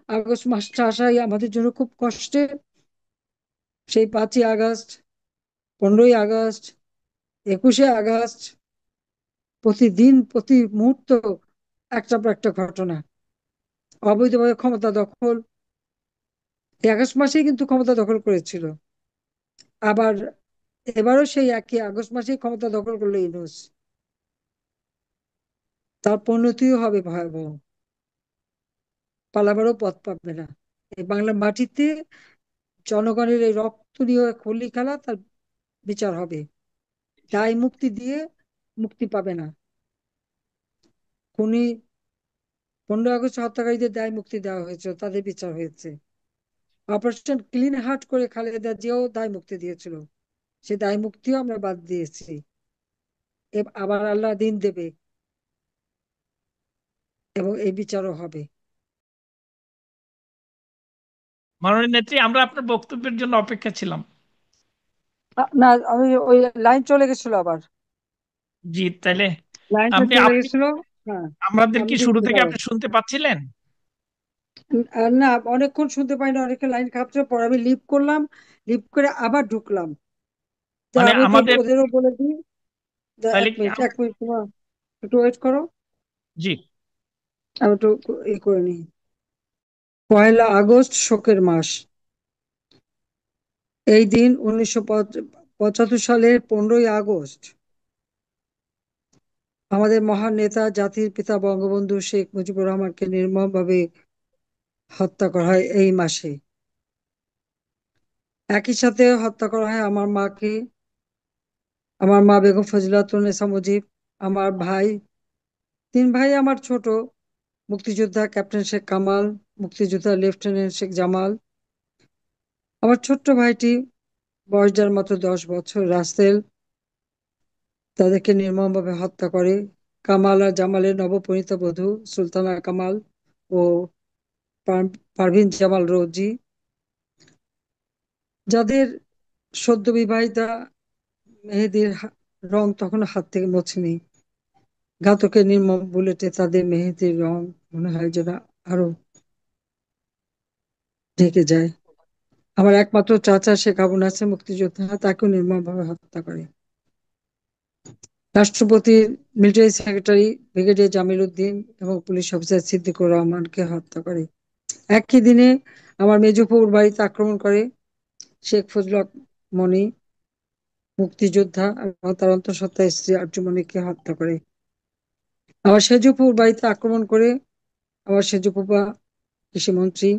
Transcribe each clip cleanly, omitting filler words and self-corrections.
August মাসটা আসাই আমাদের জন্য খুব কষ্টের। সেই 5ই আগস্ট, 15ই আগস্ট, 21শে আগস্ট, প্রতিদিন প্রতি মুহূর্ত একটা পর একটা ঘটনা। অবৈধভাবে ক্ষমতা দখল, এই আগস্ট মাসেই কিন্তু ক্ষমতা দখল করেছিল। আবার এবারও সেই একই আগস্ট মাসেই ক্ষমতা দখল করলো ইউনূস। তার পরিণতিও হবে ভয়াবহ, পালাবারও পথ পাবে না। এই বাংলার মাটিতে জনগণের এই রক্ত নিয়ে হোলি খেলা, তার বিচার হবে। দায় মুক্তি দিয়ে মুক্তি পাবে না। খুনি 15ই আগস্ট হত্যাকারীদের দায় মুক্তি দেওয়া হয়েছে, তাদের বিচার হয়েছে। অপারেশন ক্লিন হার্ট করে খালেদা জিয়াও দায় মুক্তি দিয়েছিল, সে দায় মুক্তিও আমরা বাদ দিয়েছি। আবার আল্লাহ দিন দেবে এবং এই বিচারও হবে। মাননীয় নেত্রী, আমরা আপনার বক্তব্যের জন্য অপেক্ষা ছিলাম। না, আমি ওই লাইন চলে গেছিল আবার। জি, তাইলে লাইনটা আপনি চলে আপনি গেছিল। হ্যাঁ, আমাদের আপনি কি শুরু দেখতে থেকে পারেন। আপনি শুনতে পাচ্ছিলেন? না, অনেকক্ষণ শুনতে পাইনি, অনেকে লাইন খারাপ ছিল, পরে আমি লিভ করলাম, লিভ করে আবার ঢুকলাম। তো মানে আমি একটু আমাদের, ওদেরও বলে দিই। তাহলে এক কি মিনিট, এক মিনিট, তোমার একটু ওয়েট করো। জি। আমি একটু করে নিই। 1লা আগস্ট শোকের মাস। এই দিন 1975 সালের 15ই আগস্ট আমাদের মহান নেতা, জাতির পিতা বঙ্গবন্ধু শেখ মুজিবুর রহমানকে নির্মমভাবে হত্যা করা হয় এই মাসে। একই সাথে হত্যা করা হয় আমার মাকে, আমার মা বেগম ফজিলাতুন্নেছা মুজিব, আমার ভাই, 3 ভাই আমার ছোট, মুক্তিযোদ্ধা ক্যাপ্টেন শেখ কামাল, মুক্তিযোদ্ধা লেফটেন্যান্ট শেখ জামাল, আমার ছোট্ট ভাইটি, বয়স যার মাত্র 10 বছর, রাসেল। তাদেরকে নির্মমভাবে হত্যা করে কামাল আর জামালের নবপরিণীতা বধূ সুলতানা কামাল ও পারভিন জামাল রোজি, যাদের সদ্য বিবাহিতা মেহেদির রং তখন হাত থেকে মোছেনি। ঘাতকের নির্মম বুলেটে তাদের মেহেদির রং মনে হয় যেন আরো ঢেকে যায়। আমার একমাত্র চাচা শেখ আবু নাসের মুক্তিযোদ্ধা, তাকেও নির্মমভাবে হত্যা করে। রাষ্ট্রপতির military secretary brigadier Jamil Uddin এবং পুলিশ অফিসার সিদ্দিকুর রহমানকে হত্যা করে। একই দিনে আমার মেজফুর বাড়িতে আক্রমণ করে শেখ ফজলুল হক মনি, মুক্তিযোদ্ধা, এবং তার অন্তঃসত্ত্বা স্ত্রী আরজুমনিকে হত্যা করে। আমার সেজুপুর বাড়িতে আক্রমণ করে আমার সেজুপুপা কৃষিমন্ত্রী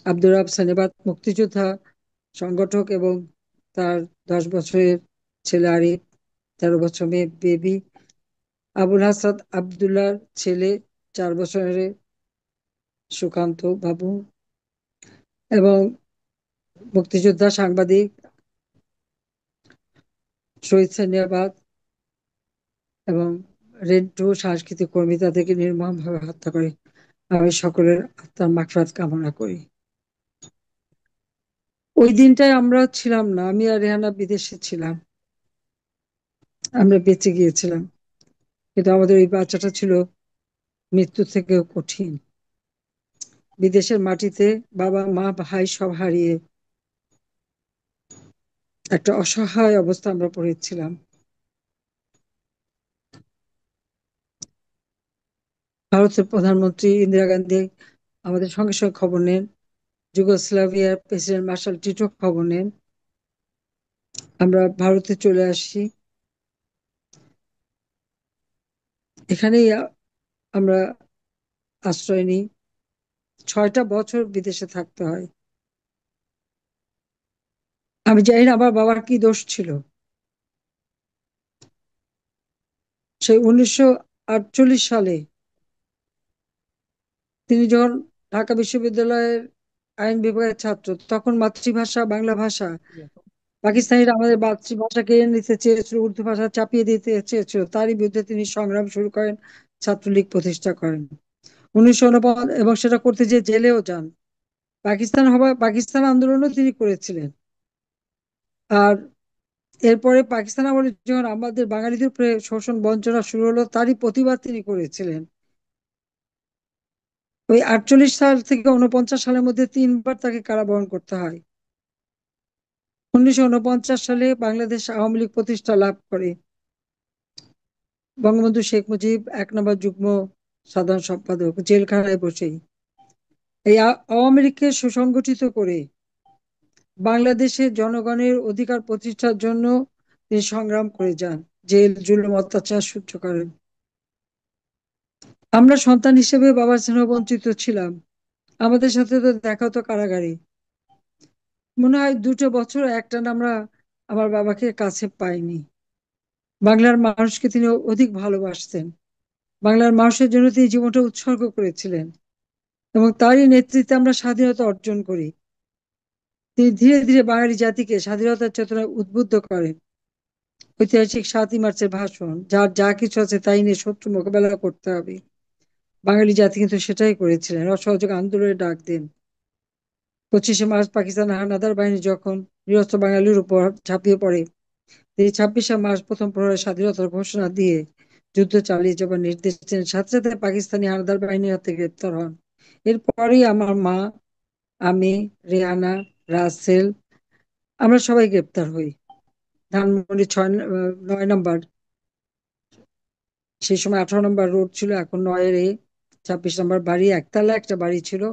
আব্দুর রাব সানেবাত, মুক্তিযোদ্ধা, সংগঠক, এবং তার 10 বছরের ছেলে আরিফ, 13 বছর মেয়ে বেবি, আবুল হাসান আবদুল্লাহর ছেলে 4 বছরের সুকান্ত বাবু, এবং মুক্তিযোদ্ধা, সাংবাদিক শহীদ সানিয়াবাদ এবং রেন্টু সাংস্কৃতিক কর্মী, তাদেরকে নির্মমভাবে হত্যা করে। আমি সকলের আত্মার মাগফিরাত কামনা করি। ওই দিনটায় আমরা ছিলাম না, আমি আর রেহানা বিদেশে ছিলাম, আমরা বেঁচে গিয়েছিলাম, কিন্তু আমাদের ওই বাচ্চাটা ছিল মৃত্যু থেকেও কঠিন। বিদেশের মাটিতে বাবা মা ভাই সব হারিয়ে একটা অসহায় অবস্থা আমরা পড়েছিলাম। ভারতের প্রধানমন্ত্রী ইন্দিরা গান্ধী আমাদের সঙ্গে সঙ্গে খবর নেন, যুগোস্লাভিয়ার প্রেসিডেন্ট মার্শাল টিটো খবর নেন। আমরা ভারতে চলে আসি, এখানেই আমরা আশ্রয় নিই। 6টা বছর বিদেশে থাকতে হয়। আমি জানি না আমার বাবার কি দোষ ছিল। সেই 1948 সালে তিনি যখন ঢাকা বিশ্ববিদ্যালয়ের আইন বিভাগের ছাত্র, তখন মাতৃভাষা বাংলা ভাষা, পাকিস্তানিরা আমাদের মাতৃভাষা কেড়ে নিতে চেয়েছিল, উর্দু ভাষা চাপিয়ে দিতে চেয়েছিল, তারই বিরুদ্ধে তিনি সংগ্রাম শুরু করেন, ছাত্রলীগ প্রতিষ্ঠা করেন 1949, এবং সেটা করতে যে জেলেও যান। পাকিস্তান আন্দোলনও তিনি করেছিলেন। আর এরপরে পাকিস্তান আমলে যখন আমাদের বাঙালিদের উপরে শোষণ বঞ্চনা শুরু হলো, তারই প্রতিবাদ তিনি করেছিলেন। ওই 48 সাল থেকে 49 সালের মধ্যে 3বার তাকে কারাবরণ করতে হয়। 1949 সালে বাংলাদেশ আওয়ামী লীগ প্রতিষ্ঠা লাভ করে। বঙ্গবন্ধু শেখ মুজিব 1 নম্বর যুগ্ম সাধারণ সম্পাদক, জেলখানায় বসেই। এই আওয়ামী লীগকে সুসংগঠিত করে বাংলাদেশের জনগণের অধিকার প্রতিষ্ঠার জন্য তিনি সংগ্রাম করে যান, জেল জুলুম অত্যাচার সহ্য করেন। আমরা সন্তান হিসেবে বাবার স্নেহ বঞ্চিত ছিলাম। আমাদের সাথে তো দেখা হতো কারাগারে। মনে হয় 2টো বছর একটানা আমরা আমার বাবাকে কাছে পাইনি। বাংলার মানুষকে তিনি অধিক ভালোবাসতেন। বাংলার মানুষের জন্য তিনি জীবনটা উৎসর্গ করেছিলেন এবং তারই নেতৃত্বে আমরা স্বাধীনতা অর্জন করি। তিনি ধীরে ধীরে বাঙালি জাতিকে স্বাধীনতার চেতনায় উদ্বুদ্ধ করেন। ঐতিহাসিক 7ই মার্চের ভাষণ, যার যা কিছু আছে তাই নিয়ে শত্রু মোকাবেলা করতে হবে, বাঙালি জাতি কিন্তু সেটাই করেছিলেন। অসহযোগ আন্দোলনের ডাক দেন। 25শে মার্চ পাকিস্তান হানাদার বাহিনী যখন নিরস্ত্র বাঙালির উপর ঝাঁপিয়ে পড়ে, তিনি 26শে মার্চ প্রথম প্রহরে স্বাধীনতার ঘোষণা দিয়ে যুদ্ধ চালিয়ে যাবার নির্দেশ দেন। সাথে সাথে পাকিস্তানি হানাদার বাহিনীর হাতে গ্রেপ্তার হন। এরপরেই আমার মা, আমি, রেহানা, রাসেল, আমরা সবাই গ্রেপ্তার হই। ধানমন্ডি 9 নম্বর, সেই সময় 18 নম্বর রোড ছিল, এখন 9-এ 26 নম্বর বাড়ি, একতলা একটা বাড়ি ছিল।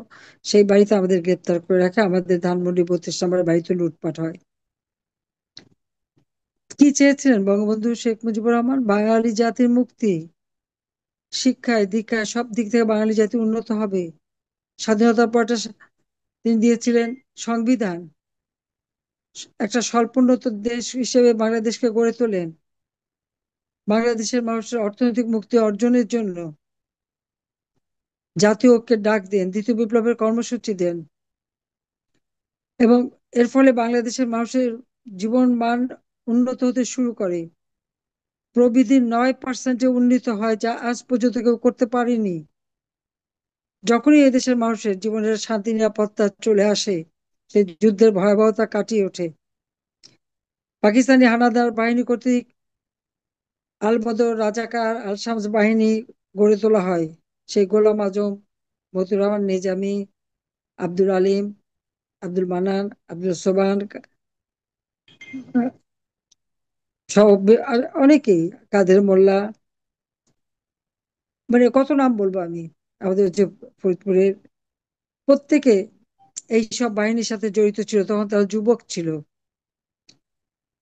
সেই বাড়িতে আমাদের গ্রেপ্তার করে রাখে। আমাদের ধানমন্ডি 32 নম্বর বাড়িতে লুটপাট হয়। কি চেয়েছিলেন বঙ্গবন্ধু শেখ মুজিবুর রহমান? বাঙালি জাতির মুক্তি। শিক্ষায় দীক্ষায় সব দিক থেকে বাঙালি জাতি উন্নত হবে। স্বাধীনতার পরটা তিনি দিয়েছিলেন সংবিধান। একটা স্বল্পোন্নত দেশ হিসেবে বাংলাদেশকে গড়ে তোলেন। বাংলাদেশের মানুষের অর্থনৈতিক মুক্তি অর্জনের জন্য জাতীয় ঐক্যের ডাক দেন, দ্বিতীয় বিপ্লবের কর্মসূচি দেন এবং এর ফলে বাংলাদেশের মানুষের জীবন মান উন্নত হতে শুরু করে। প্রবৃদ্ধি 9%-এ উন্নীত হয়, যা আজ পর্যন্ত কেউ করতে পারেনি। যখনই এদেশের মানুষের জীবনের শান্তি নিরাপত্তা চলে আসে, সে যুদ্ধের ভয়াবহতা কাটিয়ে ওঠে। পাকিস্তানি হানাদার বাহিনী কর্তৃক আল বদর, রাজাকার, আল শামস বাহিনী গড়ে তোলা হয়। সেই গোলাম আজম, মতিউর রহমান নিজামী, আব্দুল আলিম, আব্দুল মান্নান, আব্দুল সোবান, সব আর অনেকেই, কাদের মোল্লা, মানে কত নাম বলবো আমি। আমাদের যে ফরিদপুরের প্রত্যেকে এইসব বাহিনীর সাথে জড়িত ছিল। তখন তারা যুবক ছিল।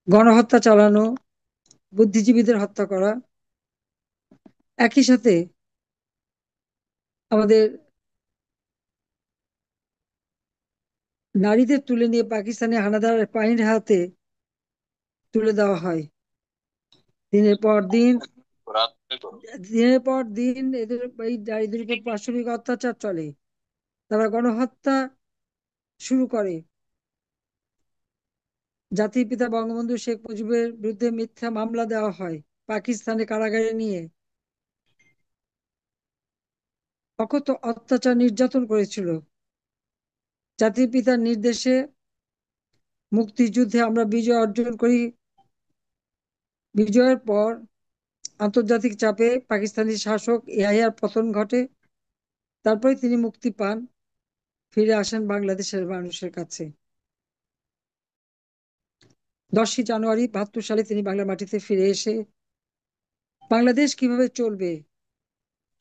গণহত্যা চালানো, বুদ্ধিজীবীদের হত্যা করা, একই সাথে আমাদের নারীদের তুলে নিয়ে পাকিস্তানি হানাদার বাহিনীর হাতে তুলে দেওয়া হয়। দিনের পর দিন, দিনের পর দিন এদের এই নারীদের উপর পাশবিক অত্যাচার চলে। তারা গণহত্যা শুরু করে। জাতির পিতা বঙ্গবন্ধু শেখ মুজিবের বিরুদ্ধে মিথ্যা মামলা দেওয়া হয়, পাকিস্তানে কারাগারে নিয়ে অকথ্য অত্যাচার নির্যাতন করেছিল। জাতির পিতার নির্দেশে মুক্তিযুদ্ধে আমরা বিজয় অর্জন করি। বিজয়ের পর আন্তর্জাতিক চাপে পাকিস্তানি শাসক ইয়াহিয়ার পতন ঘটে। তারপরে তিনি মুক্তি পান, ফিরে আসেন বাংলাদেশের মানুষের কাছে। 10ই জানুয়ারি 72 সালে তিনি বাংলা মাটিতে ফিরে এসে বাংলাদেশ কিভাবে চলবে,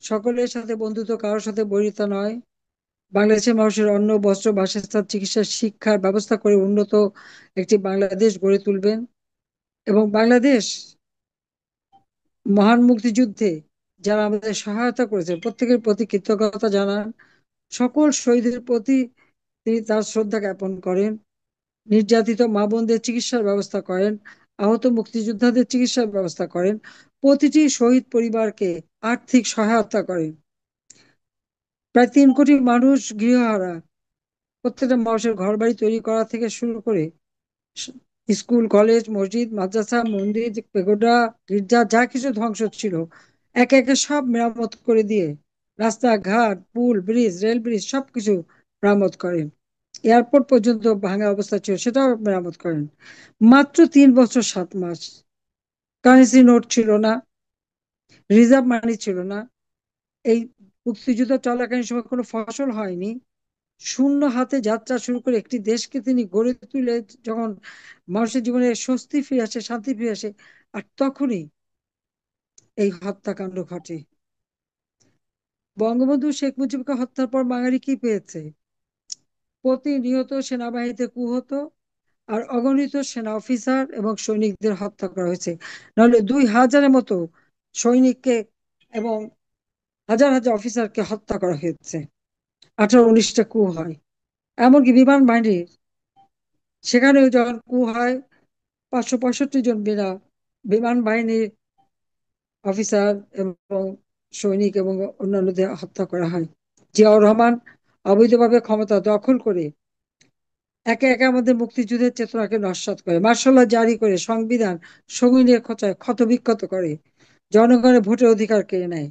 সকলের সাথে বন্ধুত্ব, কারোর সাথে বৈরিতা নয়, বাংলাদেশের মানুষের অন্ন, বস্ত্র, বাসস্থান, চিকিৎসা, শিক্ষার ব্যবস্থা করে উন্নত একটি বাংলাদেশ গড়ে তুলবেন। এবং বাংলাদেশ মহান মুক্তিযুদ্ধে যারা আমাদের সহায়তা করেছে প্রত্যেকের প্রতি কৃতজ্ঞতা জানান। সকল শহীদের প্রতি তিনি তার শ্রদ্ধা জ্ঞাপন করেন। নির্যাতিত মা বোনদের চিকিৎসার ব্যবস্থা করেন, আহত মুক্তিযোদ্ধাদের চিকিৎসার ব্যবস্থা করেন, প্রতিটি শহীদ পরিবারকে আর্থিক সহায়তা করেন। প্রায় 3 কোটি মানুষ গৃহহারা। প্রত্যেকটা মানুষের ঘর বাড়ি তৈরি করা থেকে শুরু করে স্কুল, কলেজ, মসজিদ, মাদ্রাসা, মন্দির, পেগোডা, গির্জা, যা কিছু ধ্বংস ছিল একে একে সব মেরামত করে দিয়ে রাস্তাঘাট, পুল, ব্রিজ, রেল ব্রিজ সবকিছু মেরামত করেন। এয়ারপোর্ট পর্যন্ত ভাঙা অবস্থা ছিল, সেটাও মেরামত করেন। মাত্র 3 বছর 7 মাস। কারেন্সি নোট ছিল না, রিজার্ভ মানি ছিল না। এই মুক্তিযুদ্ধ চলাকালীন সময় কোনো ফসল হয়নি, শূন্য হাতে যাত্রা শুরু করে একটি দেশকে তিনি গড়ে তুলে যখন মানুষের জীবনে স্বস্তি ফিরে আসে, শান্তি ফিরে আসে, আর তখনই এই হত্যাকাণ্ড ঘটে। বঙ্গবন্ধু শেখ মুজিবকে হত্যার পর বাঙালি কি পেয়েছে? প্রতিনিয়ত সেনাবাহিনীতে কু হতো, আর অগণিত সেনা অফিসার এবং সৈনিকদের হত্যা করা হয়েছে। নাহলে 2000-এর মতো সৈনিককে এবং হাজার হাজার অফিসারকে হত্যা করা হয়েছে। 18-19টা কু হয়। এমনকি বিমান বাহিনীর সেখানেও যখন কু হয়, 565 জন বিমান বাহিনীর অফিসার এবং সৈনিক এবং অন্যান্যদের হত্যা করা হয়। জিয়াউর রহমান অবৈধভাবে ক্ষমতা দখল করে একে একে আমাদের মুক্তিযুদ্ধের চেতনাকে নস্যাৎ করে, মার্শাল ল জারি করে, সংবিধান সঙ্গিনের খোঁচায় ক্ষতবিক্ষত করে, জনগণের ভোটের অধিকার কেড়ে নেয়।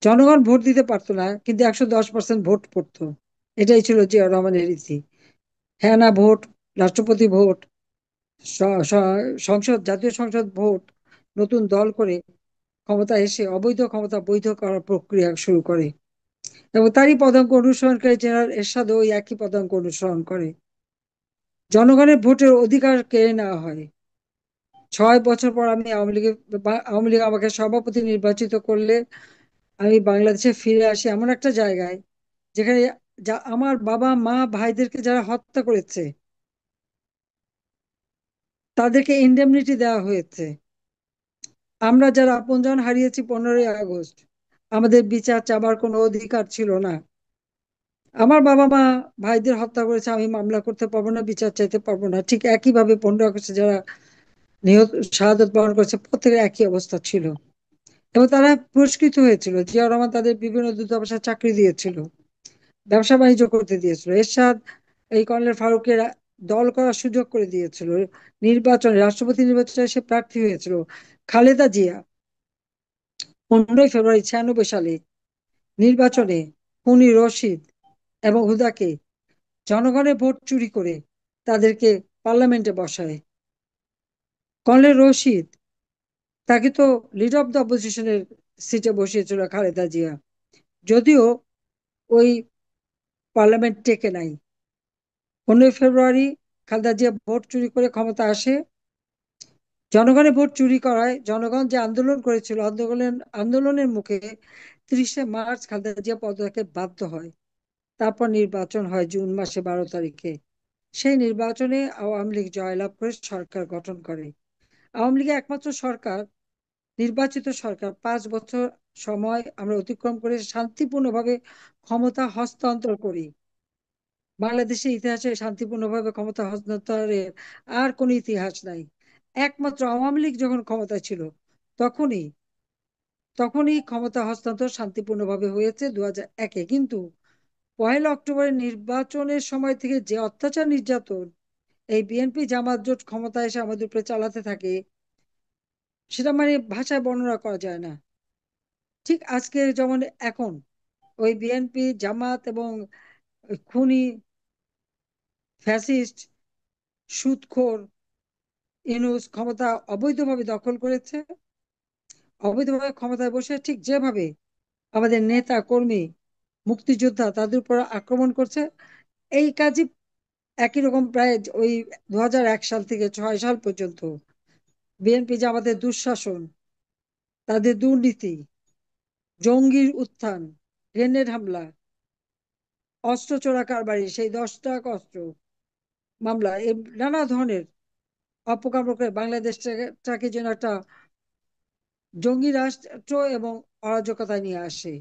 জনগণ ভোট দিতে পারতো না, কিন্তু 110% ভোট পড়তো। এটাই ছিল জিয়াউর রহমানের রীতি। হ্যাঁ না ভোট, রাষ্ট্রপতি ভোট, সংসদ, জাতীয় সংসদ ভোট, নতুন দল করে ক্ষমতা এসে অবৈধ ক্ষমতা বৈধ করার প্রক্রিয়া শুরু করে। এবং তারই পদাঙ্ক অনুসরণকারী জেনারেল এরশাদও ওই একই পদাঙ্ক অনুসরণ করে। জনগণের ভোটের অধিকার কেড়ে নেওয়া হয়। 6 বছর পর আমি আওয়ামী লীগ আমাকে সভাপতি নির্বাচিত করলে আমি বাংলাদেশে ফিরে আসি এমন একটা জায়গায় যেখানে আমার বাবা মা ভাইদেরকে যারা হত্যা করেছে তাদেরকে ইন্ডেমনিটি দেওয়া হয়েছে। আমরা যারা আপনজন হারিয়েছি 15ই আগস্ট, আমাদের বিচার চাবার কোনো অধিকার ছিল না। আমার বাবা মা ভাইদের হত্যা করেছে, আমি মামলা করতে পারবো না, বিচার চাইতে পারবো না। ঠিক একইভাবে 15 আগস্টে যারা নিহত, শাহাদত বরণ করেছে, প্রত্যেকের একই অবস্থা ছিল। এবং তারা পুরস্কৃত হয়েছিল। জিয়াউর রহমান তাদের বিভিন্ন দূতাবাসে চাকরি দিয়েছিল, ব্যবসা বাণিজ্য করতে দিয়েছিল। এরশাদ এই কর্নেল ফারুকের দল করার সুযোগ করে দিয়েছিল। নির্বাচনে, রাষ্ট্রপতি নির্বাচনে সে প্রার্থী হয়েছিল। খালেদা জিয়া 15ই ফেব্রুয়ারি 96 সালে নির্বাচনে খুনি রশিদ এবং হুদাকে জনগণের ভোট চুরি করে তাদেরকে পার্লামেন্টে বসায়। কর্নেল রশিদ, তাকে তো লিডার অব দ্য অপোজিশনের সিটে বসিয়েছিল খালেদা জিয়া, যদিও ওই পার্লামেন্ট টেকে নাই। 15ই ফেব্রুয়ারি খালেদা জিয়া ভোট চুরি করে ক্ষমতা আসে। জনগণের ভোট চুরি করায় জনগণ যে আন্দোলন করেছিল, আন্দোলনের মুখে 30শে মার্চ খালেদা জিয়া পদত্যাগে বাধ্য হয়। তারপর নির্বাচন হয় জুন মাসে 12 তারিখে। সেই নির্বাচনে আওয়ামী লীগ জয়লাভ করে সরকার গঠন করে। আওয়ামী লীগের একমাত্র সরকার, নির্বাচিত সরকার, 5 বছর সময় আমরা অতিক্রম করে শান্তিপূর্ণভাবে ক্ষমতা হস্তান্তর করি। বাংলাদেশের ইতিহাসে শান্তিপূর্ণভাবে ক্ষমতা হস্তান্তরের আর কোনো ইতিহাস নাই। একমাত্র আওয়ামী লীগ যখন ক্ষমতায় ছিল তখনই তখনই ক্ষমতা হস্তান্তর শান্তিপূর্ণভাবে হয়েছে 2001-এ। কিন্তু 1 অক্টোবরের নির্বাচনের সময় থেকে যে অত্যাচার নির্যাতন এই বিএনপি জামাত জোট ক্ষমতায় এসে আমাদের উপরে চালাতে থাকে, সেটা মানে ভাষায় বর্ণনা করা যায় না। ঠিক আজকে যেমন এখন ওই বিএনপি জামাত এবং খুনি ফ্যাসিস্ট সুদখোর ইউনূস ক্ষমতা অবৈধভাবে দখল করেছে, অবৈধভাবে ক্ষমতায় বসে ঠিক যেভাবে আমাদের নেতা কর্মী মুক্তিযোদ্ধা তাদের উপর আক্রমণ করছে, এই কাজই একই রকম প্রায় ওই 2001 সাল থেকে 2006 সাল পর্যন্ত বিএনপি যে আমাদের দুঃশাসন, তাদের দুর্নীতি, জঙ্গির উত্থান, গ্রেনেড হামলা, অস্ত্র চোরা কারবারি, সেই 10 ট্রাক অস্ত্র মামলা, এই নানা ধরনের অপকর্ম করে বাংলাদেশটাকে যেন একটা জঙ্গি রাষ্ট্র এবং অরাজকতায় নিয়ে আসে।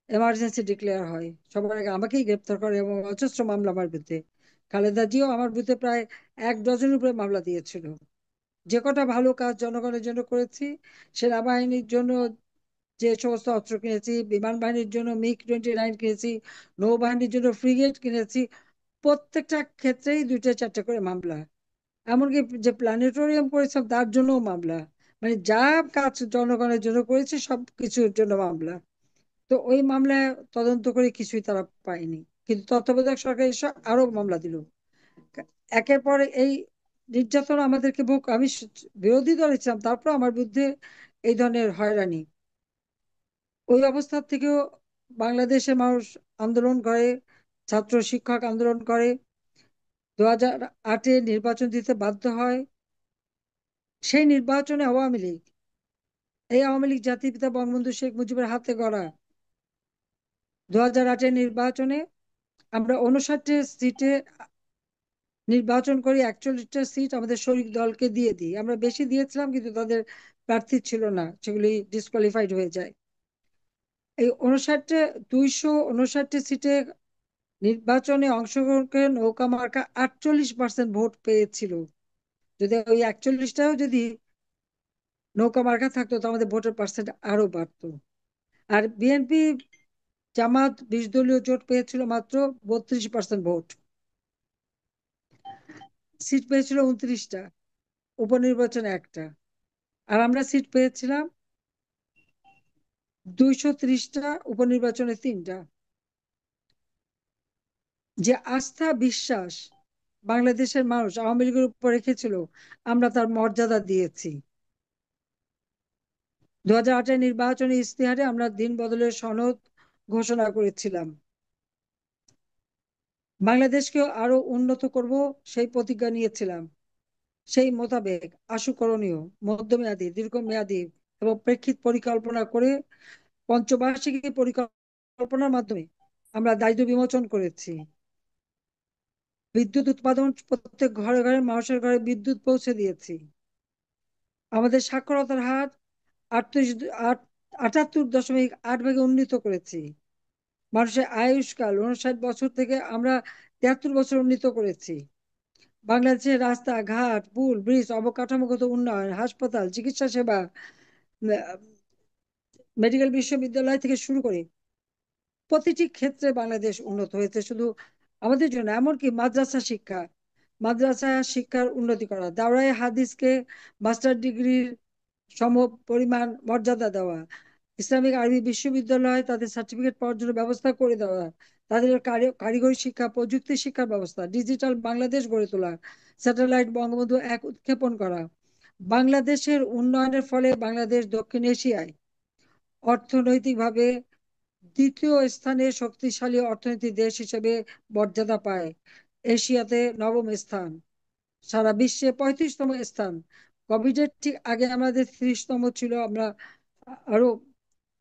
এমার্জেন্সি ডিক্লেয়ার হয়, সবার আগে আমাকেই গ্রেপ্তার করে এবং অজস্র মামলা আমার বিরুদ্ধে। খালেদা জিও আমার বিরুদ্ধে প্রায় 1 ডজনের উপরে মামলা দিয়েছিল। যে কটা ভালো কাজ জনগণের জন্য করেছি, সেনাবাহিনীর জন্য যে সমস্ত অস্ত্র কিনেছি, বিমান বাহিনীর জন্য MiG-29 কিনেছি, নৌবাহিনীর জন্য ফ্রিগেট কিনেছি, প্রত্যেকটা ক্ষেত্রেই 2টা 4টা করে মামলা। এমনকি যে প্ল্যানেটোরিয়াম করেছিলাম তার জন্য মামলা। মানে যা কাজ জনগণের জন্য করেছে সব কিছুর জন্য মামলা। তো ওই মামলায় তদন্ত করে কিছুই তারা পায়নি, কিন্তু তত্ত্বাবধায়ক সরকার এসে আরো মামলা দিল। একের পর এই নির্যাতন আমাদেরকে আমি বিরোধী দলে ছিলাম, তারপর আমার বিরুদ্ধে এই ধরনের হয়রানি। ওই অবস্থা থেকেও বাংলাদেশের মানুষ আন্দোলন করে, ছাত্র শিক্ষক আন্দোলন করে, 2008-এ নির্বাচন দিতে বাধ্য হয়। সেই নির্বাচনে এই আওয়ামী লীগ জাতির পিতা বঙ্গবন্ধু শেখ মুজিবের হাতে গড়া। 2008-এর নির্বাচনে আমরা 59 সিটে নির্বাচন করি, 41টা সিট আমাদের শরিক দলকে দিয়ে দিই। আমরা বেশি দিয়েছিলাম কিন্তু তাদের প্রার্থী ছিল না, সেগুলি ডিসকোয়ালিফাইড হয়ে যায়। এই 259টি সিটে নির্বাচনে অংশগ্রহণ করে নৌকা মার্কা 48% ভোট পেয়েছিল। যদি ওই 41টাও যদি নৌকা মার্কা থাকতো তো আমাদের ভোটের পার্সেন্ট আরো বাড়তো। আর বিএনপি জামাত 20 দলীয় জোট পেয়েছিল মাত্র 32% ভোট, সিট পেয়েছিল 29টা, উপনির্বাচনে একটা। আর আমরা সিট পেয়েছিলাম 230টা, উপনির্বাচনে 3টা। যে আস্থা বিশ্বাস বাংলাদেশের মানুষ আওয়ামী লীগের উপর রেখেছিল, আমরা তার মর্যাদা দিয়েছি। 2008-এর নির্বাচনী ইশতেহারে আমরা দিন বদলের সনদ ঘোষণা করেছিলাম। বাংলাদেশকে আরো উন্নত করব সেই প্রতিজ্ঞা নিয়েছিলাম। সেই মোতাবেক আশু করণীয়, মধ্যমেয়াদী, দীর্ঘমেয়াদী এবং প্রেক্ষিত পরিকল্পনা করে পঞ্চবার্ষিকী পরিকল্পনার মাধ্যমে আমরা দারিদ্র্য বিমোচন করেছি। বিদ্যুৎ উৎপাদন, প্রত্যেক ঘরে ঘরে মানুষের ঘরে বিদ্যুৎ পৌঁছে দিয়েছি। আমাদের সাক্ষরতার হার 78.8 ভাগে উন্নীত করেছি। মানুষের আয়ুষ্কাল 59 বছর থেকে আমরা 73 বছর উন্নীত করেছি। বাংলাদেশের রাস্তাঘাট, পুল, ব্রিজ, অবকাঠামোগত উন্নয়ন, হাসপাতাল, চিকিৎসা সেবা, মেডিকেল বিশ্ববিদ্যালয় থেকে শুরু করে প্রতিটি ক্ষেত্রে বাংলাদেশ উন্নত হয়েছে। শুধু আমাদের জন্য, এমনকি মাদ্রাসা শিক্ষার উন্নতি করা, দাওরায়ে হাদিসকে মাস্টার ডিগ্রির সম পরিমাণ মর্যাদা দেওয়া, ইসলামিক আরবি বিশ্ববিদ্যালয় তাদের সার্টিফিকেট পাওয়ার জন্য ব্যবস্থা করে দেওয়া, তাদের কারিগরি শিক্ষা, প্রযুক্তি শিক্ষার ব্যবস্থা, ডিজিটাল বাংলাদেশ গড়ে তোলা, স্যাটেলাইট বঙ্গবন্ধু 1 উৎক্ষেপণ করা। বাংলাদেশের উন্নয়নের ফলে বাংলাদেশ দক্ষিণ এশিয়ায় অর্থনৈতিকভাবে দ্বিতীয় স্থানে শক্তিশালী অর্থনীতি দেশ হিসেবে মর্যাদা পায়। এশিয়াতে 9ম স্থান, সারা বিশ্বে 35তম স্থান। কোভিডের ঠিক আগে আমাদের 30তম ছিল, আমরা আরো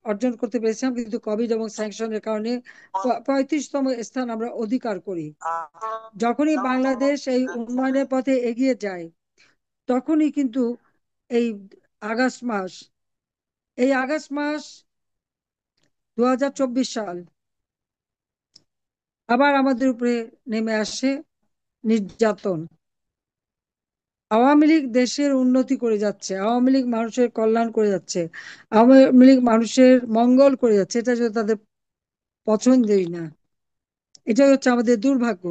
অর্জন করতে পেরেছিলাম, কিন্তু কোভিড এবং স্যাংশনের কারণে 35তম স্থান আমরা অধিকার করি। যখনই বাংলাদেশ এই উন্নয়নের পথে এগিয়ে যায়, তখনই কিন্তু এই আগস্ট মাস আগস্ট মাস 2024 সাল আবার আমাদের উপরে নেমে আসে নির্যাতন। আওয়ামী লীগ দেশের উন্নতি করে যাচ্ছে, আওয়ামী লীগ মানুষের কল্যাণ করে যাচ্ছে, আওয়ামী লীগ মানুষের মঙ্গল করে যাচ্ছে, এটা যদি তাদের পছন্দই না, এটাই হচ্ছে আমাদের দুর্ভাগ্য।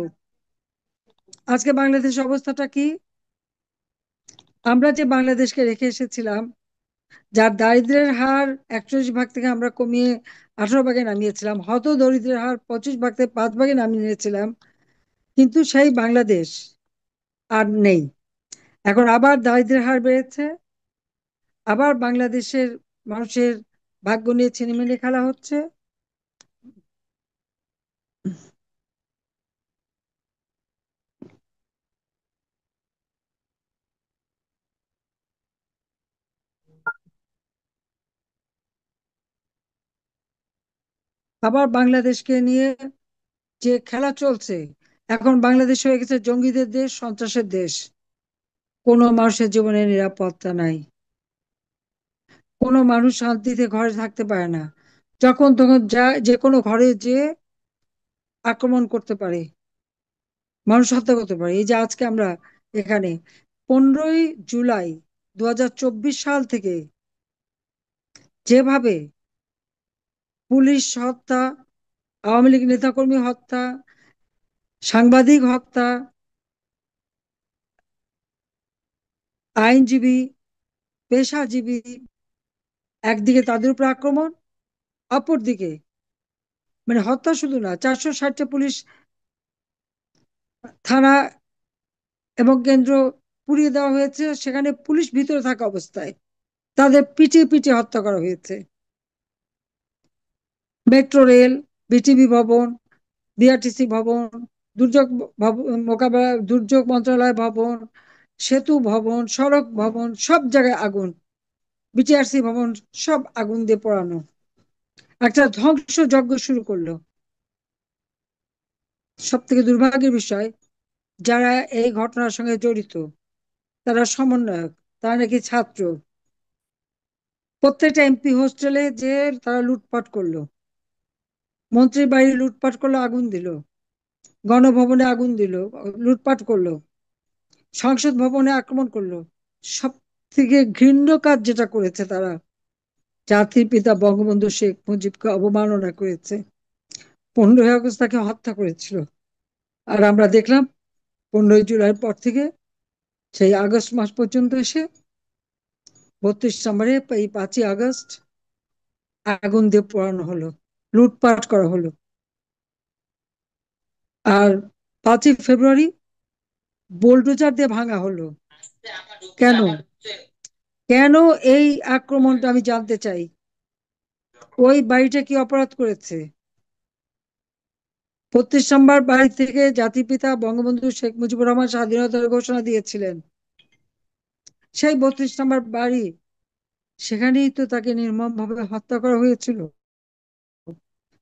আজকে বাংলাদেশের অবস্থাটা কি? আমরা যে বাংলাদেশকে রেখে এসেছিলাম, যার দারিদ্র্যের হার 41 ভাগ থেকে আমরা কমিয়ে 18 ভাগে নামিয়েছিলাম, হত দরিদ্রের হার 25 ভাগ থেকে 5 ভাগে নামিয়ে নিয়েছিলাম, কিন্তু সেই বাংলাদেশ আর নেই। এখন আবার দারিদ্র্যের হার বেড়েছে, আবার বাংলাদেশের মানুষের ভাগ্য নিয়ে ছিনিমিনি খেলা হচ্ছে। আবার বাংলাদেশকে নিয়ে যে খেলা চলছে, এখন বাংলাদেশ হয়ে গেছে জঙ্গিদের দেশ, সন্ত্রাসের দেশ। কোনো মানুষের জীবনে নিরাপত্তা নাই, কোনো মানুষ শান্তিতে ঘরে থাকতে পারে না, যখন তখন যা যে কোনো ঘরে যে আক্রমণ করতে পারে, মানুষ হত্যা করতে পারে। এই যে আজকে আমরা এখানে 15ই জুলাই 2024 সাল থেকে যেভাবে পুলিশ হত্যা, আওয়ামী লীগ নেতাকর্মী হত্যা, সাংবাদিক হত্যা, আইনজীবী, পেশাজীবী, একদিকে তাদের উপর আক্রমণ, অপরদিকে মানে হত্যা শুধু না, 460টা পুলিশ থানা এবং কেন্দ্র পুড়িয়ে দেওয়া হয়েছে, সেখানে পুলিশ ভিতরে থাকা অবস্থায় তাদের পিটিয়ে পিটিয়ে হত্যা করা হয়েছে। মেট্রো রেল, বিটিভি ভবন, বিআরটিসি ভবন, দুর্যোগ মোকাবেলা দুর্যোগ মন্ত্রণালয় ভবন, সেতু ভবন, সড়ক ভবন, সব জায়গায় আগুন। বিটিআরসি ভবন সব আগুন দিয়ে পোড়ানো, একটা ধ্বংস যজ্ঞ শুরু করলো। সব থেকে দুর্ভাগ্যের বিষয়, যারা এই ঘটনার সঙ্গে জড়িত, তারা সমন্বয়ক, তারা নাকি ছাত্র। প্রত্যেকটা এমপি হোস্টেলে যে তারা লুটপাট করলো, মন্ত্রীর বাড়ি লুটপাট করলো, আগুন দিল, গণভবনে আগুন দিল, লুটপাট করলো, সংসদ ভবনে আক্রমণ করলো। সব থেকে ঘৃণ্য কাজ যেটা করেছে তারা, জাতির পিতা বঙ্গবন্ধু শেখ মুজিবকে অবমাননা করেছে। 15ই আগস্ট তাকে হত্যা করেছিল। আর আমরা দেখলাম 15ই জুলাইয়ের পর থেকে সেই আগস্ট মাস পর্যন্ত এসে 32 নম্বরে এই 5ই আগস্ট আগুন দিয়ে পোড়ানো হলো, লুটপাট করা হলো। আর 5ই ফেব্রুয়ারি বোলডোজার দিয়ে ভাঙা হলো। কেন? কেন এই আক্রমণটা আমি জানতে চাই। ওই বাড়িটা কি অপরাধ করেছে? 32 নম্বর বাড়ি থেকে জাতির পিতা বঙ্গবন্ধু শেখ মুজিবুর রহমান স্বাধীনতার ঘোষণা দিয়েছিলেন। সেই 32 নম্বর বাড়ি, সেখানেই তো তাকে নির্মম ভাবে হত্যা করা হয়েছিল।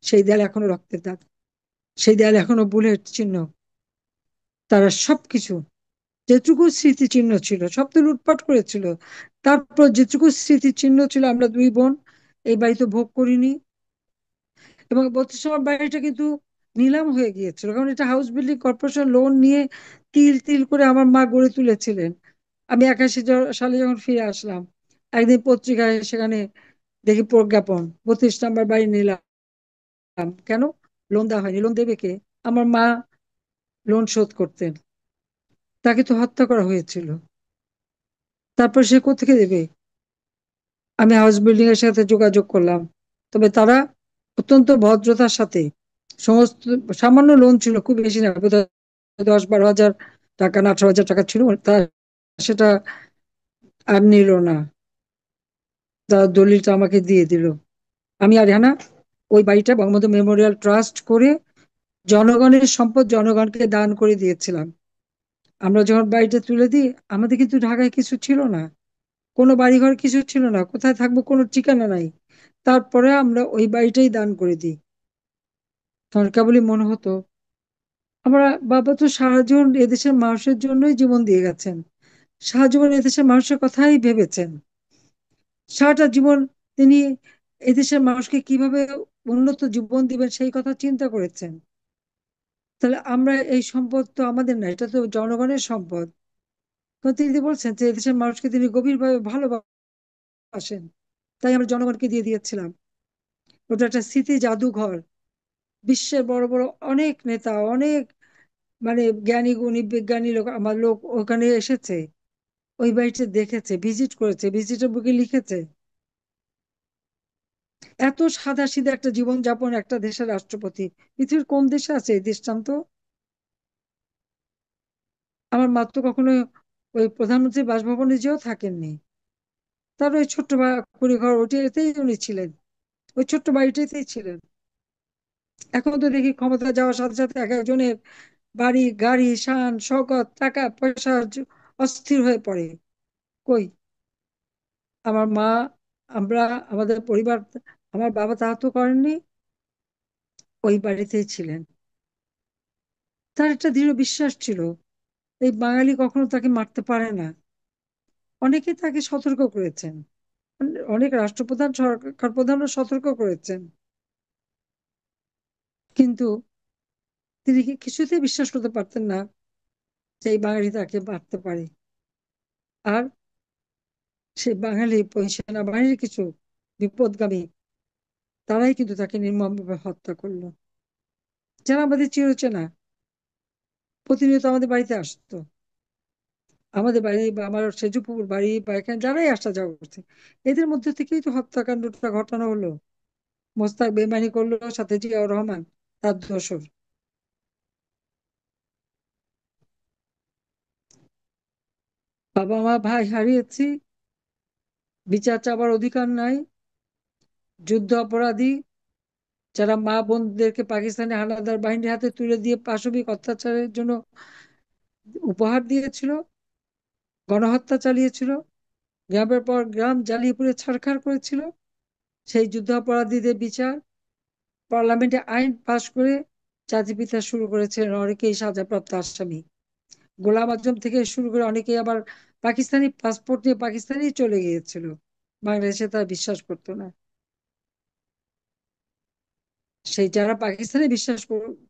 সেই দেয়াল এখনো রক্তের দাগ, সেই দেয়াল এখনো বুলেট চিহ্ন। তারা সবকিছু, যেটুকু স্মৃতিচিহ্ন ছিল সব তো লুটপাট করেছিল। তারপর যেটুকু স্মৃতিচিহ্ন ছিল, আমরা দুই বোন এই বাড়িতে ভোগ করিনি। এবং 32 নম্বর বাড়িটা কিন্তু নিলাম হয়ে গিয়েছিল, কারণ এটা হাউস বিল্ডিং কর্পোরেশন লোন নিয়ে তিল তিল করে আমার মা গড়ে তুলেছিলেন। আমি 81 সালে যখন ফিরে আসলাম, একদিন পত্রিকায় সেখানে দেখি প্রজ্ঞাপন, 32 নম্বর বাড়ি নিলাম। কেন? লোন দেওয়া হয়নি। লোন দেবে কে? আমার মা লোন শোধ করতেন, তাকে তো হত্যা করা হয়েছিল। তারপর সে কোথেকে দেবে? আমি হাউস বিল্ডিং এর সাথে যোগাযোগ করলাম, তবে তারা অত্যন্ত ভদ্রতার সাথে সমস্ত, সামান্য লোন ছিল, খুব বেশি না, বোধহয় 10-12 হাজার টাকা না 18 হাজার টাকা ছিল, তা সেটা আর নিল না। তার দলিলটা আমাকে দিয়ে দিল। আমি আর রেহানা ওই বাড়িটা বঙ্গবন্ধু মেমোরিয়াল ট্রাস্ট করে জনগণের সম্পদ জনগণকে দান করে দিয়েছিলাম। আমরা যখন বাড়িটা তুলে দিই, আমাদের কিন্তু ঢাকায় কিছু ছিল না, কোনো বাড়িঘর কিছু ছিল না, কোথায় থাকবো কোনো ঠিকানা নাই। তারপরে আমরা ওই বাড়িটাই দান করে দিই। তখন কেবলই মনে হতো, আমরা, বাবা তো সারা জীবন এদেশের মানুষের জন্যই জীবন দিয়ে গেছেন, সারা জীবন এদেশের মানুষের কথাই ভেবেছেন। সারাটা জীবন তিনি এদেশের মানুষকে কিভাবে উন্নত জীবন দিবেন সেই কথা চিন্তা করেছেন। তাহলে আমরা, এই সম্পদ তো আমাদের না, এটা তো জনগণের সম্পদ। তো তিনি বলছেন যে এদেশের মানুষকে তিনি গভীরভাবে ভালোবাসেন, তাই আমরা জনগণকে দিয়ে দিয়েছিলাম। ওটা একটা স্মৃতি জাদুঘর। বিশ্বের বড় বড় অনেক নেতা, অনেক মানে জ্ঞানী গুণী বিজ্ঞানী লোক, আমার লোক ওখানে এসেছে, ওই বাড়িটা দেখেছে, ভিজিট করেছে, ভিজিটের বুকে লিখেছে। এত সাদা সিধা একটা জীবন যাপন একটা দেশের রাষ্ট্রপতি, পৃথিবীর কোন দেশে আছে এই দৃষ্টান্ত? আমার মা তো কখনো ওই প্রধানমন্ত্রী বাসভবনে যেও থাকেননি। তার ওই ছোট্ট কুড়ি ঘর, ওইটাতেই উনি ছিলেন, ওই ছোট্ট বাড়িটাতেই ছিলেন। এখন তো দেখি ক্ষমতা যাওয়ার সাথে সাথে এক একজনের বাড়ি গাড়ি শান শৌকত টাকা পয়সা অস্থির হয়ে পড়ে। কই? আমার মা, আমরা, আমাদের পরিবার, আমার বাবা তা তো করেননি, ওই বাড়িতেই ছিলেন। তার একটা দৃঢ় বিশ্বাস ছিল, এই বাঙালি কখনো তাকে মারতে পারে না। অনেকে তাকে সতর্ক করেছেন, অনেক রাষ্ট্রপ্রধান সরকার প্রধানও সতর্ক করেছেন, কিন্তু তিনি কি কিছুতেই বিশ্বাস করতে পারতেন না যে এই বাঙালি তাকে মারতে পারে। আর সেই বাঙালি সেনাবাহিনীর কিছু বিপদগামী, তারাই কিন্তু তাকে নির্মমভাবে হত্যা করলো। যারা আমাদের চিরচেনা, প্রতিনিয়ত আমাদের বাড়িতে আসতো, আমাদের বাড়ি বা আমার সেজুপুর বাড়ি বা এখানে যারাই আসা যাওয়া করছে, এদের মধ্যে থেকেই তো হত্যাকাণ্ডটা ঘটানো হলো। মোস্তাক বেইমানি করলো, সাথে জিয়াউর রহমান তার দোসর। বাবা মা ভাই হারিয়েছি, বিচার চাবার অধিকার নাই, যুদ্ধ অপরাধী যারা মা বোনদেরকে পাকিস্তানি হানাদার বাহিনীর হাতে তুলে দিয়ে পাশবিক অত্যাচারের জন্য উপহার দিয়েছিল, গণহত্যা চালিয়েছিল, গ্রামের পর গ্রাম জ্বালিয়ে পুড়ে ছারখার করেছিল, সেই যুদ্ধাপরাধীদের বিচার পার্লামেন্টে আইন পাশ করে জাতিপিতা শুরু করেছিলেন অনেকেই সাজাপ্রাপ্ত আসামি। গোলাম আজম থেকে শুরু করে অনেকেই আবার পাকিস্তানি পাসপোর্ট নিয়ে পাকিস্তানি চলে গিয়েছিল, বাংলাদেশে তারা বিশ্বাস করতো না। সেই যারা পাকিস্তানে বিশ্বাস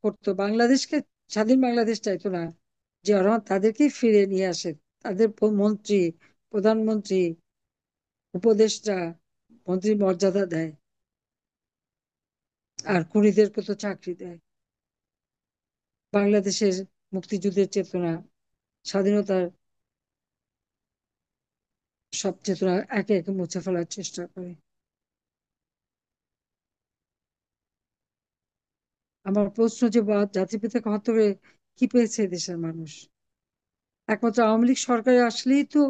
করতো, বাংলাদেশকে, স্বাধীন বাংলাদেশ চাইতো না, জিয়া রহমান তাদেরকেই ফিরে নিয়ে আসে। তাদের মন্ত্রী, প্রধানমন্ত্রী, উপদেষ্টা, মন্ত্রীর মর্যাদা দেয়, আর খুনিদেরকে তো চাকরি দেয়। বাংলাদেশের মুক্তিযুদ্ধের চেতনা, স্বাধীনতার সব চেতনা একে একে মুছে ফেলার চেষ্টা করে। আমার প্রশ্ন যে জাতির পিতাকে হত্যা করে কি পেয়েছে দেশের মানুষ? একমাত্র আওয়ামী লীগ সরকারে আসলেই তো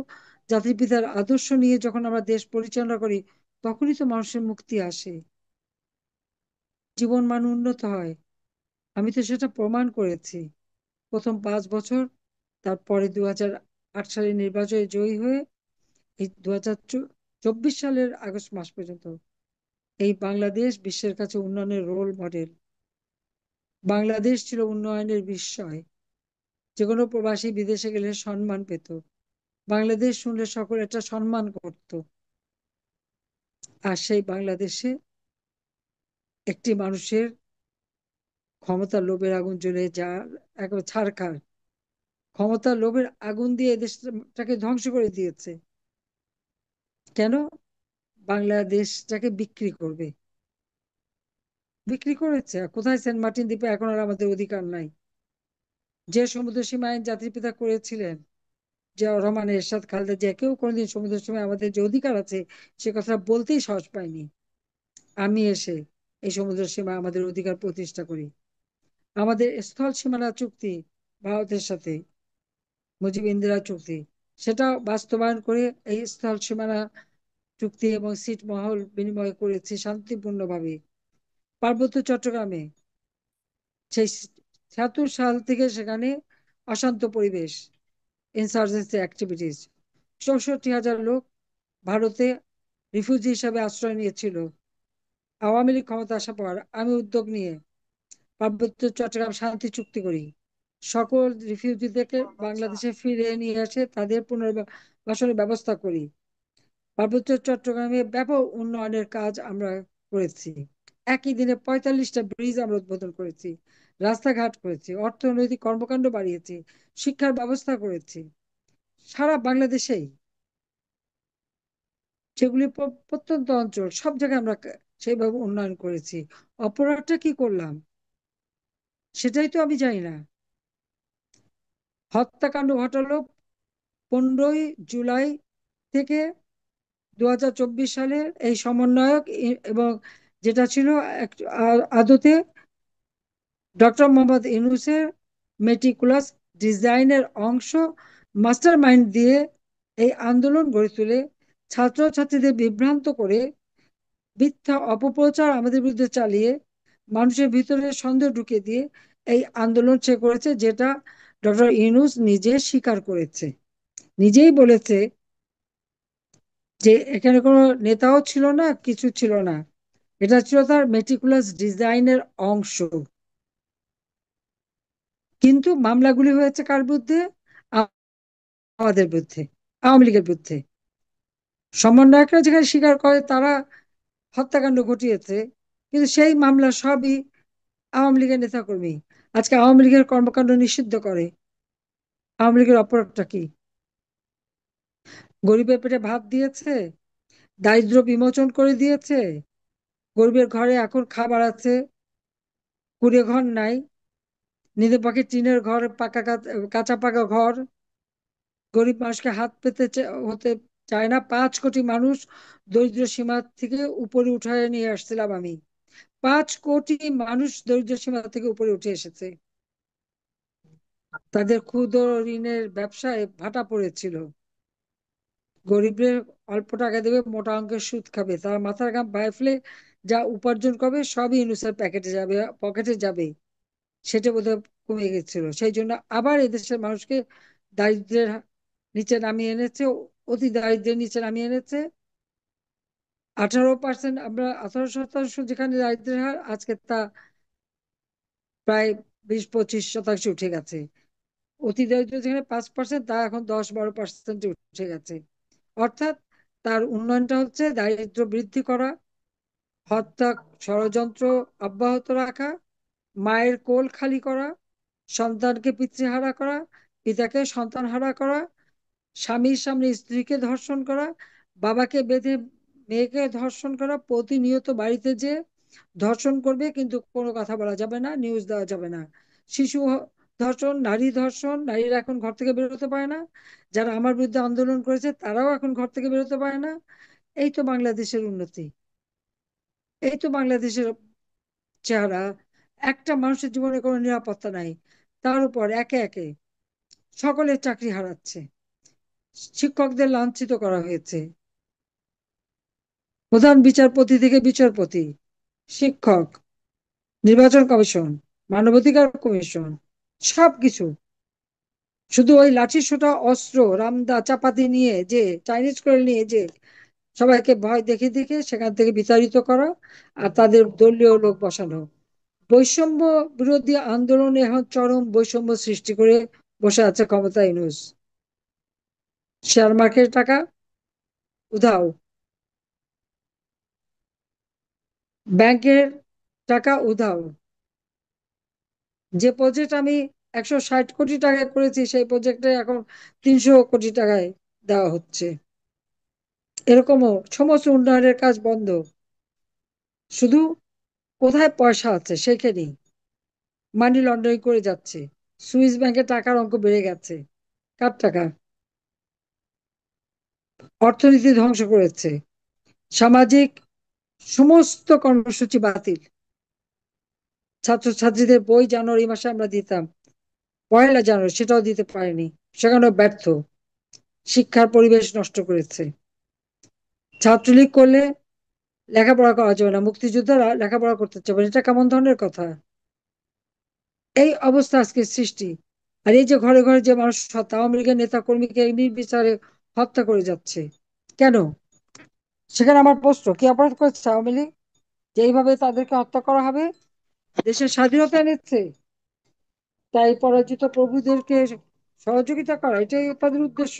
জাতির পিতার আদর্শ নিয়ে যখন আমরা দেশ পরিচালনা করি, তখনই তো মানুষের মুক্তি আসে, জীবন মান উন্নত হয়। আমি তো সেটা প্রমাণ করেছি প্রথম 5 বছর, তারপরে 2008 সালে নির্বাচনে জয়ী হয়ে এই 2024 সালের আগস্ট মাস পর্যন্ত এই বাংলাদেশ বিশ্বের কাছে উন্নয়নের রোল মডেল। বাংলাদেশ ছিল উন্নয়নের বিস্ময়, যে কোনো প্রবাসী বিদেশে গেলে সম্মান পেত, বাংলাদেশ শুনলে সকলে একটা সম্মান করত। আর সেই বাংলাদেশে একটি মানুষের ক্ষমতার লোভের আগুন জ্বলে যা একবার ছারখার, ক্ষমতার লোভের আগুন দিয়ে এই দেশটাকে ধ্বংস করে দিয়েছে। কেন? বাংলাদেশটাকে বিক্রি করবে, বিক্রি করেছে। আর কোথায়? সেন্ট মার্টিন দ্বীপে এখন আর আমাদের অধিকার নাই। যে সমুদ্র সীমা আইন জাতির পিতা করেছিলেন, জিয়াউর রহমান, এরশাদ, খালেদা জিয়া, কেউ কোনোদিন সমুদ্র সীমায় আমাদের যে অধিকার আছে সে কথা বলতেই সাহস পায়নি। আমি এসে এই সমুদ্র সীমায় আমাদের অধিকার প্রতিষ্ঠা করি। আমাদের স্থল সীমানা চুক্তি ভারতের সাথে, মুজিব ইন্দিরা চুক্তি, সেটা বাস্তবায়ন করে এই স্থল সীমানা চুক্তি এবং ছিটমহল বিনিময় করেছি শান্তিপূর্ণভাবে। পার্বত্য চট্টগ্রামে সেই 76 সাল থেকে সেখানে অশান্ত পরিবেশ, ইনসার্জেন্সি অ্যাক্টিভিটিস, 64,000 লোক ভারতে রিফিউজি হিসাবে আশ্রয় নিয়েছিল। আওয়ামী লীগ ক্ষমতা আসার পর আমি উদ্যোগ নিয়ে পার্বত্য চট্টগ্রাম শান্তি চুক্তি করি, সকল রিফিউজিদেরকে বাংলাদেশে ফিরিয়ে নিয়ে আসে, তাদের পুনর্বাসনের ব্যবস্থা করি। পার্বত্য চট্টগ্রামে ব্যাপক উন্নয়নের কাজ আমরা করেছি। একই দিনে 45টা ব্রিজ আমরা উদ্বোধন করেছি, রাস্তাঘাট করেছি, অর্থনৈতিক কর্মকাণ্ড বাড়িয়েছি, শিক্ষার ব্যবস্থা করেছি সারা বাংলাদেশেই। যেগুলি প্রত্যন্ত অঞ্চল, সব জায়গায় আমরা সেইভাবে উন্নয়ন করেছি। অপরাধটা কি করলাম সেটাই তো আমি জানি না। হত্যাকাণ্ড ঘটালো 15ই জুলাই থেকে 2024 সালের এই সমন্বয়ক এবং যেটা ছিল আদতে ডক্টর মোহাম্মদ ইউনূসের মেটিকুলাস ডিজাইনের অংশ, মাস্টার মাইন্ড দিয়ে এই আন্দোলন গড়ে তুলে ছাত্রছাত্রীদের বিভ্রান্ত করে মিথ্যা অপপ্রচার আমাদের বিরুদ্ধে চালিয়ে মানুষের ভিতরে সন্দেহ ঢুকিয়ে দিয়ে এই আন্দোলন সে করেছে, যেটা ডক্টর ইউনূস নিজে স্বীকার করেছে, নিজেই বলেছে যে এখানে কোনো নেতাও ছিল না, কিছু ছিল না, এটা ছিল তার মেটিকুলাস ডিজাইনের অংশ। কিন্তু মামলাগুলি হয়েছে কার বিরুদ্ধে? আমাদের বিরুদ্ধে, আওয়ামী লীগের বিরুদ্ধে। সমন্বয়করা যেখানে স্বীকার করে তারা হত্যাকাণ্ড ঘটিয়েছে, কিন্তু সেই মামলা সবই আওয়ামী লীগের নেতাকর্মী আজকে আওয়ামী লীগের কর্মকাণ্ড নিষিদ্ধ করে। আওয়ামী লীগের অপরাধটা কি? গরিবের পেটে ভাত দিয়েছে, দারিদ্র বিমোচন করে দিয়েছে, গরিবের ঘরে এখন খাবার আছে, কুড়ে ঘর নাই, নিজের পক্ষে টিনের ঘর, পাকা কাঁচা পাকা ঘর, গরিব মানুষকে হাত পেতে হতে চায় না। 5 কোটি মানুষ দরিদ্র সীমা থেকে উপরে উঠে নিয়ে আসছিলাম আমি। 5 কোটি মানুষ দরিদ্র সীমা থেকে উপরে উঠে এসেছে। তাদের ক্ষুদ্র ঋণের ব্যবসায় ভাটা পড়েছিল। গরিবদের অল্প টাকা দেবে, মোটা অঙ্কের সুদ খাবে, তারা মাথার ঘাম পায়ে ফেলে যা উপার্জন করবে সবই ইউনূসের প্যাকেটে যাবে, পকেটে যাবে। সেটা বোধহয় কমে গেছিল, সেই জন্য আবার এদেশের মানুষকে দারিদ্র্যের নিচে নামিয়ে এনেছে, অতি দারিদ্র্যের নিচে নামিয়ে এনেছে। 18%, আমরা 18% যেখানে দারিদ্র্যের হার, আজকে তা প্রায় 20-25% উঠে গেছে। অতি দরিদ্র যেখানে 5%, তা এখন 10-12% উঠে গেছে। অর্থাৎ তার উন্নয়নটা হচ্ছে দারিদ্র্য বৃদ্ধি করা, হত্যা ষড়যন্ত্র অব্যাহত রাখা, মায়ের কোল খালি করা, সন্তানকে পিতৃহারা করা, পিতাকে সন্তান হারা করা, স্বামীর সামনে স্ত্রীকে ধর্ষণ করা, বাবাকে বেঁধে মেয়েকে ধর্ষণ করা, প্রতিনিয়ত বাড়িতে যে ধর্ষণ করবে কিন্তু কোনো কথা বলা যাবে না, নিউজ দেওয়া যাবে না। শিশু ধর্ষণ, নারী ধর্ষণ, নারীরা এখন ঘর থেকে বেরোতে পারে না। যারা আমার বিরুদ্ধে আন্দোলন করেছে তারাও এখন ঘর থেকে বেরোতে পারে না। এই তো বাংলাদেশের উন্নতি, এই তো বাংলাদেশের চেহারা। একটা মানুষের জীবনে কোনো নিরাপত্তা নাই, তার উপর একে একে সকলের চাকরি হারাচ্ছে, শিক্ষকদের লাঞ্ছিত করা হয়েছে, প্রধান বিচারপতি থেকে বিচারপতি, শিক্ষক, নির্বাচন কমিশন, মানবাধিকার কমিশন, সবকিছু শুধু ওই লাঠি সোঁটা অস্ত্র, রামদা চাপাতি নিয়ে যে, চাইনিজ করে নিয়ে যে সবাইকে ভয় দেখে দেখে সেখান থেকে বিতাড়িত করা, আর তাদের দলীয় লোক বসানো। বৈষম্য বিরোধী আন্দোলনে এখন চরম বৈষম্য সৃষ্টি করে বসে আছে ক্ষমতা ইউনূস। শেয়ার মার্কেটের টাকা উধাও, ব্যাংকের টাকা উধাও। যে প্রজেক্ট আমি 160 কোটি টাকায় করেছি, সেই প্রজেক্টে এখন 300 কোটি টাকায় দেওয়া হচ্ছে। এরকমও সমস্ত উন্নয়নের কাজ বন্ধ, শুধু কোথায় পয়সা আছে সেখানেই মানি লন্ডারিং করে যাচ্ছে। সুইস ব্যাংকে টাকার অঙ্ক বেড়ে গেছে। কার টাকা? অর্থনীতি ধ্বংস করেছে। সামাজিক সমস্ত কর্মসূচি বাতিল। ছাত্রছাত্রীদের বই জানুয়ারি মাসে আমরা দিতাম, 1লা জানুয়ারি সেটাও দিতে পারেনি, সেখানেও ব্যর্থ। শিক্ষার পরিবেশ নষ্ট করেছে। ছাত্রলীগ করলে লেখাপড়া করা যাবে না, মুক্তিযোদ্ধারা লেখাপড়া করতে চাবে না, এটা কেমন ধরনের কথা? এই অবস্থা আজকে সৃষ্টি। আর এই যে ঘরে ঘরে যে মানুষ হত্যা, আওয়ামী লীগের নেতা কর্মীকে নির্বিচারে হত্যা করে যাচ্ছে, কেন? সেখানে আমার প্রশ্ন, কি অপরাধ করেছে আওয়ামী লীগ যে এইভাবে তাদেরকে হত্যা করা হবে? দেশের স্বাধীনতা নিচ্ছে তাই পরাজিত প্রভুদেরকে সহযোগিতা করা, এটাই তাদের উদ্দেশ্য।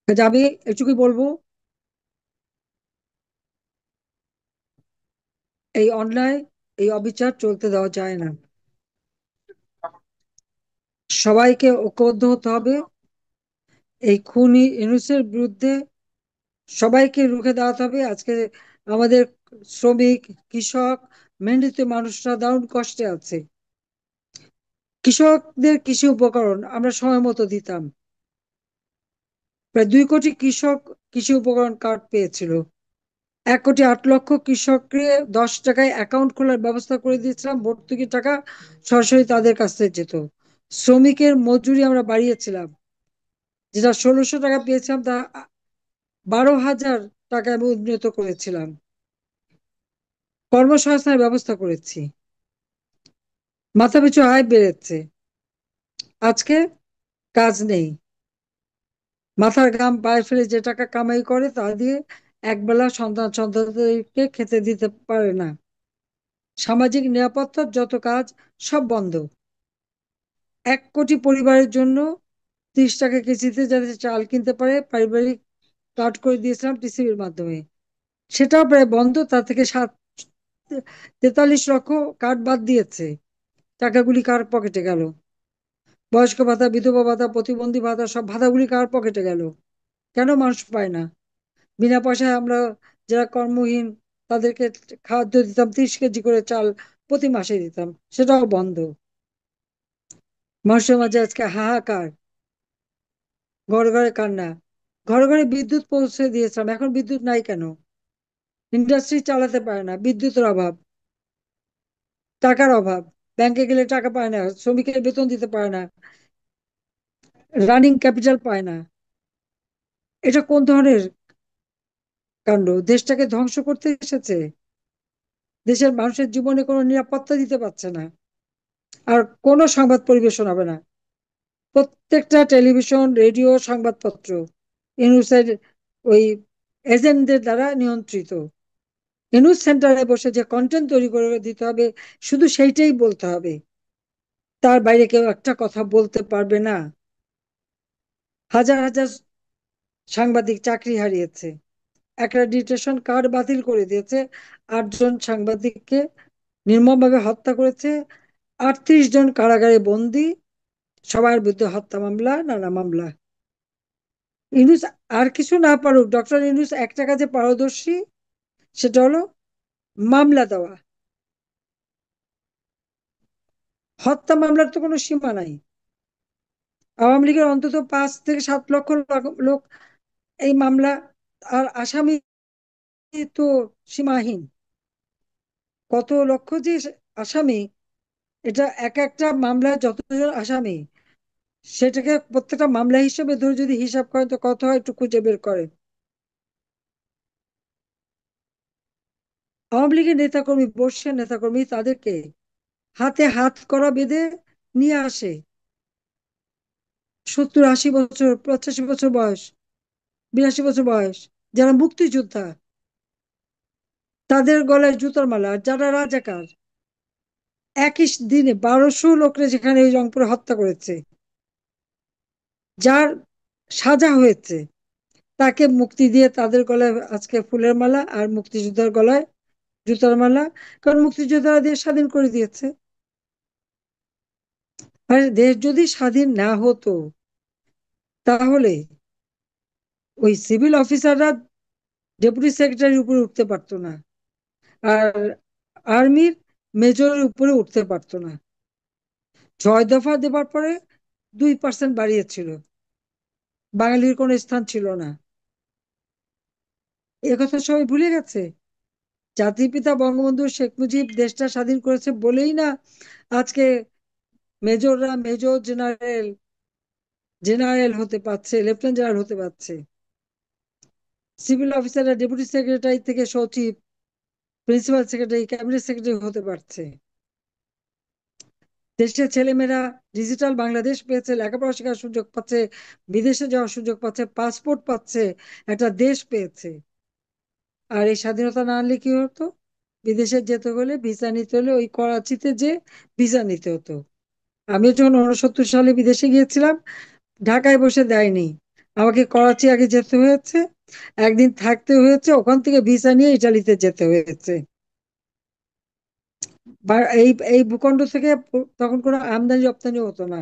কাজে আমি এটুকুই বলবো, এই অন্যায়, এই অবিচার চলতে দেওয়া যায় না। সবাইকে ঐক্যবদ্ধ হতে হবে এই খুনি ইউনূসের বিরুদ্ধে। সবাইকে রুখে দাঁড়াতে হবে। আজকে আমাদের শ্রমিক, কৃষক, মেহনতি মানুষরা দারুণ কষ্টে আছে। কৃষকদের কৃষি উপকরণ আমরা সময় মতো দিতাম, প্রায় 2 কোটি কৃষক কৃষি উপকরণ কার্ড পেয়েছিল। 1,08,00,000 কৃষককে 10 টাকায় অ্যাকাউন্ট খোলার ব্যবস্থা করে দিয়েছিলাম, ভর্তুকি টাকা সরাসরি তাদের কাছ থেকে যেত। শ্রমিকের মজুরি আমরা বাড়িয়েছিলাম, যেটা 1,600 টাকা পেয়েছিলাম তা 12,000 টাকায় আমি উন্নীত করেছিলাম। কর্মসংস্থানের ব্যবস্থা করেছি, মাথাপিছু আয় বেড়েছে। আজকে কাজ নেই, মাথার ঘাম পায়ে ফেলে যে টাকা কামাই করে তা দিয়ে একবেলা সন্তানদেরকে খেতে দিতে পারে না। সামাজিক নিরাপত্তার যত কাজ সব বন্ধ। 1 কোটি পরিবারের জন্য 30 টাকা কেজিতে যাতে চাল কিনতে পারে পারিবারিক কার্ড করে দিয়েছিলাম টিসিবির মাধ্যমে, সেটাও প্রায় বন্ধ। তার থেকে 43 লক্ষ কার্ড বাদ দিয়েছে। টাকাগুলি কার পকেটে গেল? বয়স্ক ভাতা, বিধবা ভাতা, প্রতিবন্ধী ভাতা, সব ভাতাগুলি কার পকেটে গেল? কেন মানুষ পায় না? বিনা পয়সায় আমরা যারা কর্মহীন তাদেরকে খাদ্য দিতাম, 30 কেজি করে চাল প্রতি মাসে দিতাম, সেটাও বন্ধ। মানুষের মাঝে আজকে হাহাকার, ঘরে ঘরে কান্না। ঘরে ঘরে বিদ্যুৎ পৌঁছে দিয়েছিলাম, এখন বিদ্যুৎ নাই কেন? ইন্ডাস্ট্রি চালাতে পারে না, বিদ্যুতের অভাব, টাকার অভাব। ব্যাংকে গেলে টাকা পায় না, শ্রমিকের বেতন দিতে পারে না, রানিং ক্যাপিটাল পায় না। এটা কোন ধরনের কাণ্ড? দেশটাকে ধ্বংস করতে এসেছে। দেশের মানুষের জীবনে কোনো নিরাপত্তা দিতে পারছে না। আর কোনো সংবাদ পরিবেশন হবে না। প্রত্যেকটা টেলিভিশন, রেডিও, সংবাদপত্র ইউনুসের ওই এজেন্টদের দ্বারা নিয়ন্ত্রিত। নিউজ সেন্টারে বসে যে কন্টেন্ট তৈরি করে দিতে হবে, শুধু সেইটাই বলতে হবে। তার বাইরে কেউ একটা কথা বলতে পারবে না। হাজার হাজার সাংবাদিক চাকরি হারিয়েছে, অ্যাক্রেডিটেশন কার্ড বাতিল করে দিয়েছে, 8 জন সাংবাদিককে নির্মমভাবে হত্যা করেছে, 38 জন কারাগারে বন্দী, সবার বিরুদ্ধে হত্যা মামলা, নানা মামলা। ইউনুস আর কিছু না পারুক, ডক্টর ইউনুস একটা কাজে পারদর্শী, সেটা হলো মামলা দেওয়া। হত্যা মামলার তো কোনো সীমা নাই। আওয়ামী লীগের অন্তত 5 থেকে 7 লক্ষ লোক এই মামলা, আর আসামি তো সীমাহীন। কত লক্ষ যে আসামি, এটা এক একটা মামলায় যতজন আসামি, সেটাকে প্রত্যেকটা মামলা হিসেবে ধরে যদি হিসাব করেন তো কত হয় একটু খুঁজে বের করেন। আওয়ামী লীগের নেতাকর্মী, বর্ষিয়ান নেতাকর্মী, তাদেরকে হাতে হাত করা বেঁধে নিয়ে আসে, 70, 80 বছর, 85 বছর বয়স, 82 বছর বয়স, যারা মুক্তিযোদ্ধা, তাদের গলায় জুতোর মালা। আর যারা রাজাকার, একই দিনে 1200 লোকরে যেখানে এই রংপুরে হত্যা করেছে, যার সাজা হয়েছে, তাকে মুক্তি দিয়ে তাদের গলায় আজকে ফুলের মালা, আর মুক্তিযোদ্ধার গলায় জুতার মালা। কারণ মুক্তিযোদ্ধারা দেশ স্বাধীন করে দিয়েছে। আর দেশ যদি স্বাধীন না হতো, তাহলে ওই সিভিল অফিসাররা ডেপুটি সেক্রেটারির উপরে উঠতে পারতো না, আর আর্মির মেজরের উপরে উঠতে পারতো না। 6 দফা দেবার পরে 2% বাড়িয়েছিল, বাঙালির কোনো স্থান ছিল না। একথা সবাই ভুলে গেছে। জাতির পিতা বঙ্গবন্ধু শেখ মুজিব দেশটা স্বাধীন করেছে বলেই না আজকে মেজররা মেজর জেনারেল, জেনারেল হতে পারছে, লেফটেন্যান্ট জেনারেল হতে পারছে। সিভিল অফিসাররা ডেপুটি সেক্রেটারি থেকে সচিব, প্রিন্সিপাল সেক্রেটারি, ক্যাবিনেট সেক্রেটারি হতে পারছে। দেশের ছেলেমেয়েরা ডিজিটাল বাংলাদেশ পেয়েছে, লেখাপড়া শেখার সুযোগ পাচ্ছে, বিদেশে যাওয়ার সুযোগ পাচ্ছে, পাসপোর্ট পাচ্ছে, একটা দেশ পেয়েছে। আর এই স্বাধীনতা না আনলে কি হতো? বিদেশে যেতে হলে, ভিসা নিতে হলে ওই করাচিতে যে ভিসা নিতে হতো। আমি যখন 69 সালে বিদেশে গিয়েছিলাম, ঢাকায় বসে দেয়নি, আমাকে করাচি আগে যেতে হয়েছে, একদিন থাকতে হয়েছে, ওখান থেকে ভিসা নিয়ে ইটালিতে যেতে হয়েছে। এই এই ভূখণ্ড থেকে তখন কোনো আমদানি রপ্তানি হতো না।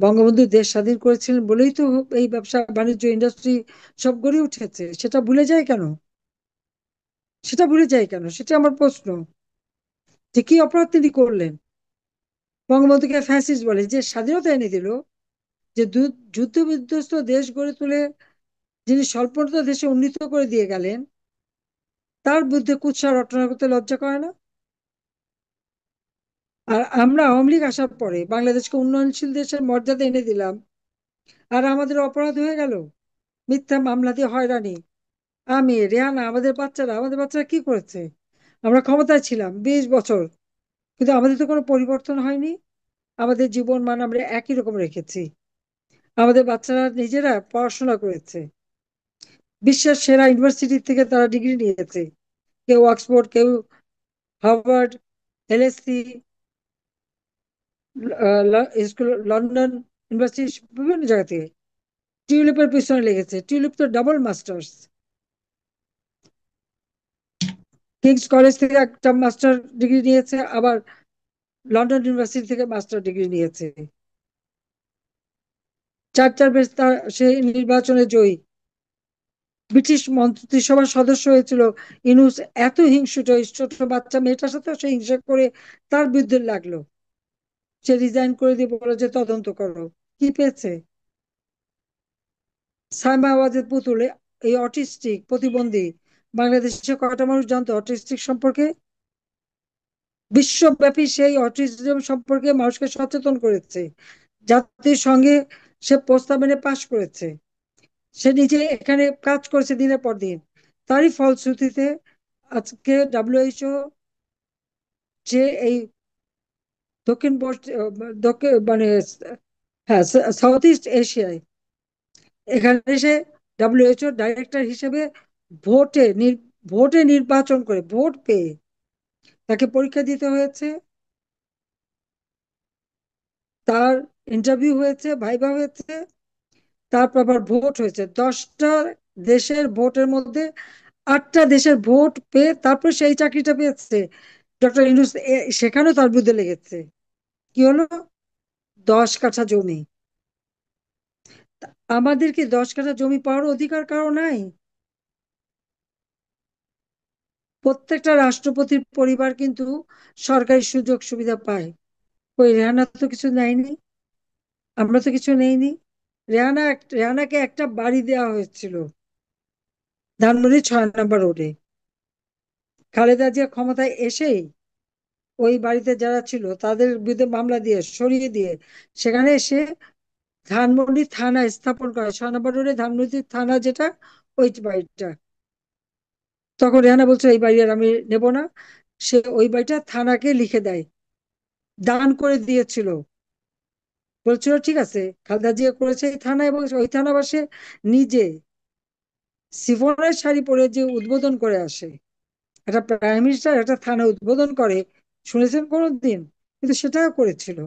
বঙ্গবন্ধু দেশ স্বাধীন করেছিলেন বলেই তো এই ব্যবসা বাণিজ্য ইন্ডাস্ট্রি সব গড়ে উঠেছে। সেটা ভুলে যায় কেন? সেটা ভুলে যায় কেন, সেটা আমার প্রশ্ন। যে কি অপরাধ তিনি করলেন? বঙ্গবন্ধুকে ফ্যাসিস্ট বলে, যে স্বাধীনতা এনে দিল, যে যুদ্ধ বিধ্বস্ত দেশ গড়ে তুলে যিনি স্বল্পোন্নত দেশে উন্নীত করে দিয়ে গেলেন, তার বিরুদ্ধে কুৎসা রটনা করতে লজ্জা করে না? আর আমরা আওয়ামী লীগ আসার পরে বাংলাদেশকে উন্নয়নশীল দেশের মর্যাদা এনে দিলাম, আর আমাদের অপরাধ হয়ে গেল মিথ্যা মামলা দিয়ে হয়রানি। আমি, রেহানা, আমাদের বাচ্চারা কি করেছে? আমরা ক্ষমতায় ছিলাম 20 বছর, কিন্তু আমাদের তো কোনো পরিবর্তন হয়নি। আমাদের জীবন মান আমরা একই রকম রেখেছি। আমাদের বাচ্চারা নিজেরা পড়াশোনা করেছে, বিশ্বের সেরা ইউনিভার্সিটি থেকে তারা ডিগ্রি নিয়েছে, কেউ অক্সফোর্ড, কেউ Harvard, LSC, school, London university, বিভিন্ন জায়গা থেকে টিউলিপের পিছনে লেগেছে। টিউলিপ তো ডাবল মাস্টার্স। কিংস কলেজ থেকে একটা মাস্টার ডিগ্রি নিয়েছে, আবার লন্ডন ইউনিভার্সিটি থেকে মাস্টার ডিগ্রি নিয়েছে। 4 বেশ তার সে নির্বাচনে জয়ী, ব্রিটিশ মন্ত্রিসভার সদস্য হয়েছিল। ইনুস এত হিংসুট, ওই ছোট বাচ্চা মেয়েটার সাথে সে হিংসা করে তার বিরুদ্ধে লাগলো। সে রিজাইন করে দিয়ে বলো যে তদন্ত করো। কি পেয়েছে? সাইমা আওয়াজের পুতুল, এই অটিস্টিক প্রতিবন্ধী, বাংলাদেশে কয়টা মানুষ জানতো অটিস্টিক সম্পর্কে? বিশ্বব্যাপী সেই অটিজম সম্পর্কে মানুষকে সচেতন করেছে, জাতির সঙ্গে সে প্রস্তাব এনে পাশ করেছে, সে নিজে এখানে কাজ করেছে দিনের পর দিন। তারই ফলশ্রুতিতে আজকে ডব্লিউএইচও যে এই দক্ষিণ দক্ষিণ মানে, হ্যাঁ, সাউথ ইস্ট এশিয়ায়, এখানে সে ডব্লিউএইচও ডাইরেক্টর হিসেবে ভোটে নির্বাচন করে, ভোট পেয়ে তাকে পরীক্ষা দিতে হয়েছে, তার ইন্টারভিউ হয়েছে, ভাইবা হয়েছে, তারপর আবার ভোট হয়েছে 10টা দেশের ভোটের মধ্যে 8টা দেশের ভোট পেয়ে তারপর সেই চাকরিটা পেয়েছে ডক্টর ইউনূস। সেখানেও তার বিরুদ্ধে লেগেছে। কি হলো? 10 কাঠা জমি। আমাদের কি 10 কাঠা জমি পাওয়ার অধিকার কারো নাই? প্রত্যেকটা রাষ্ট্রপতির পরিবার কিন্তু সরকারি সুযোগ সুবিধা পায়। ওই রেহানা তো কিছু নেয়নি, আমরা তো কিছু নেইনি। রেহানাকে একটা বাড়ি দেওয়া হয়েছিল ধানমন্ডি 6 নম্বর রোডে। খালেদা জিয়া ক্ষমতায় এসেই ওই বাড়িতে যারা ছিল তাদের বিরুদ্ধে মামলা দিয়ে সরিয়ে দিয়ে সেখানে এসে ধানমন্ডি থানা স্থাপন করে, 6 নম্বর রোডে ধানমন্ডি থানা যেটা, ওই বাড়িটা। তখন রেহানা বলছে এই বাড়ি আর আমি নেব না। সে ওই বাড়িটা থানাকে লিখে দেয়, দান করে দিয়েছিল। বলছিল ঠিক আছে, খালেদা জিয়া করেছে এই থানা, এবং ওই থানাবাসী নিজে সিফনের শাড়ি পরে যে উদ্বোধন করে আসে, একটা প্রাইম মিনিস্টার একটা থানা উদ্বোধন করে, শুনেছেন কোনোদিন? কিন্তু সেটাও করেছিল।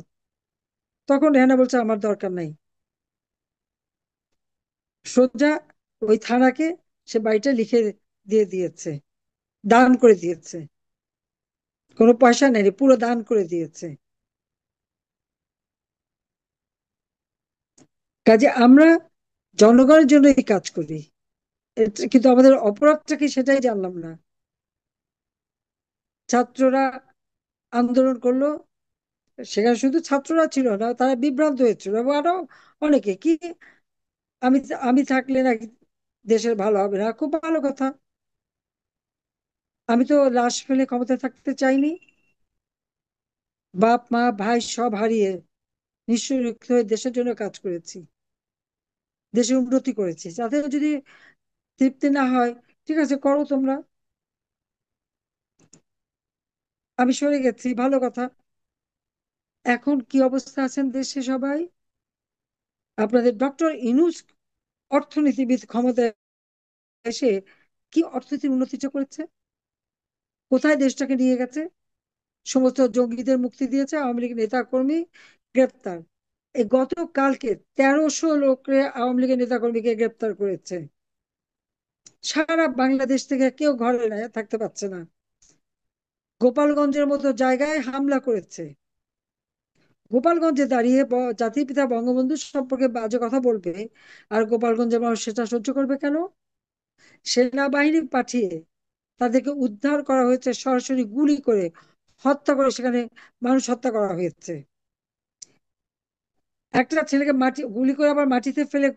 তখন রেহানা বলছে আমার দরকার নাই, সোজা ওই থানাকে সে বাড়িটা লিখে দিয়ে দিয়েছে, দান করে দিয়েছে। কোনো পয়সা নেই, পুরো দান করে দিয়েছে। কাজে আমরা জনগণের জন্যই কাজ করি, কিন্তু আমাদের অপরাধটা কি সেটাই জানলাম না। ছাত্ররা আন্দোলন করলো, সেখানে শুধু ছাত্ররা ছিল না, তারা বিভ্রান্ত হয়েছিল, এবং আরো অনেকে কি, আমি আমি থাকলে নাকি দেশের ভালো হবে না। খুব ভালো কথা, আমি তো লাশ ফেলে ক্ষমতায় থাকতে চাইনি। বাপ মা ভাই সব হারিয়ে নিঃস্ব হয়ে দেশের জন্য কাজ করেছি, দেশের উন্নতি করেছি। তাদের যদি তৃপ্তি না হয়, ঠিক আছে করো তোমরা, আমি সরে গেছি, ভালো কথা। এখন কি অবস্থা আছেন দেশে সবাই? আপনাদের ডক্টর ইনুস অর্থনীতিবিদ ক্ষমতায় এসে কি অর্থনীতির উন্নতিটা করেছে? কোথায় দেশটাকে নিয়ে গেছে? সমস্ত জঙ্গিদের মুক্তি দিয়েছে, আওয়ামী লীগ নেতা কর্মী গ্রেপ্তার। এই গতকালকে 1300 লোককে আওয়ামী লীগের নেতা কর্মীকে গ্রেপ্তার করেছে। সারা বাংলাদেশ থেকে কেউ ঘরে থাকতে পারছে না। গোপালগঞ্জের মতো জায়গায় হামলা করেছে। গোপালগঞ্জে দাঁড়িয়ে জাতির পিতা বঙ্গবন্ধু সম্পর্কে বাজে কথা বলবে, আর গোপালগঞ্জের মানুষ সেটা সহ্য করবে কেন? সেনাবাহিনী পাঠিয়ে তাদেরকে উদ্ধার করা হয়েছে, সরাসরি গুলি করে হত্যা করে সেখানে মানুষ হত্যা করা হয়েছে। একটা ছেলেকে গুলি করে আবার মাটিতে ফেলে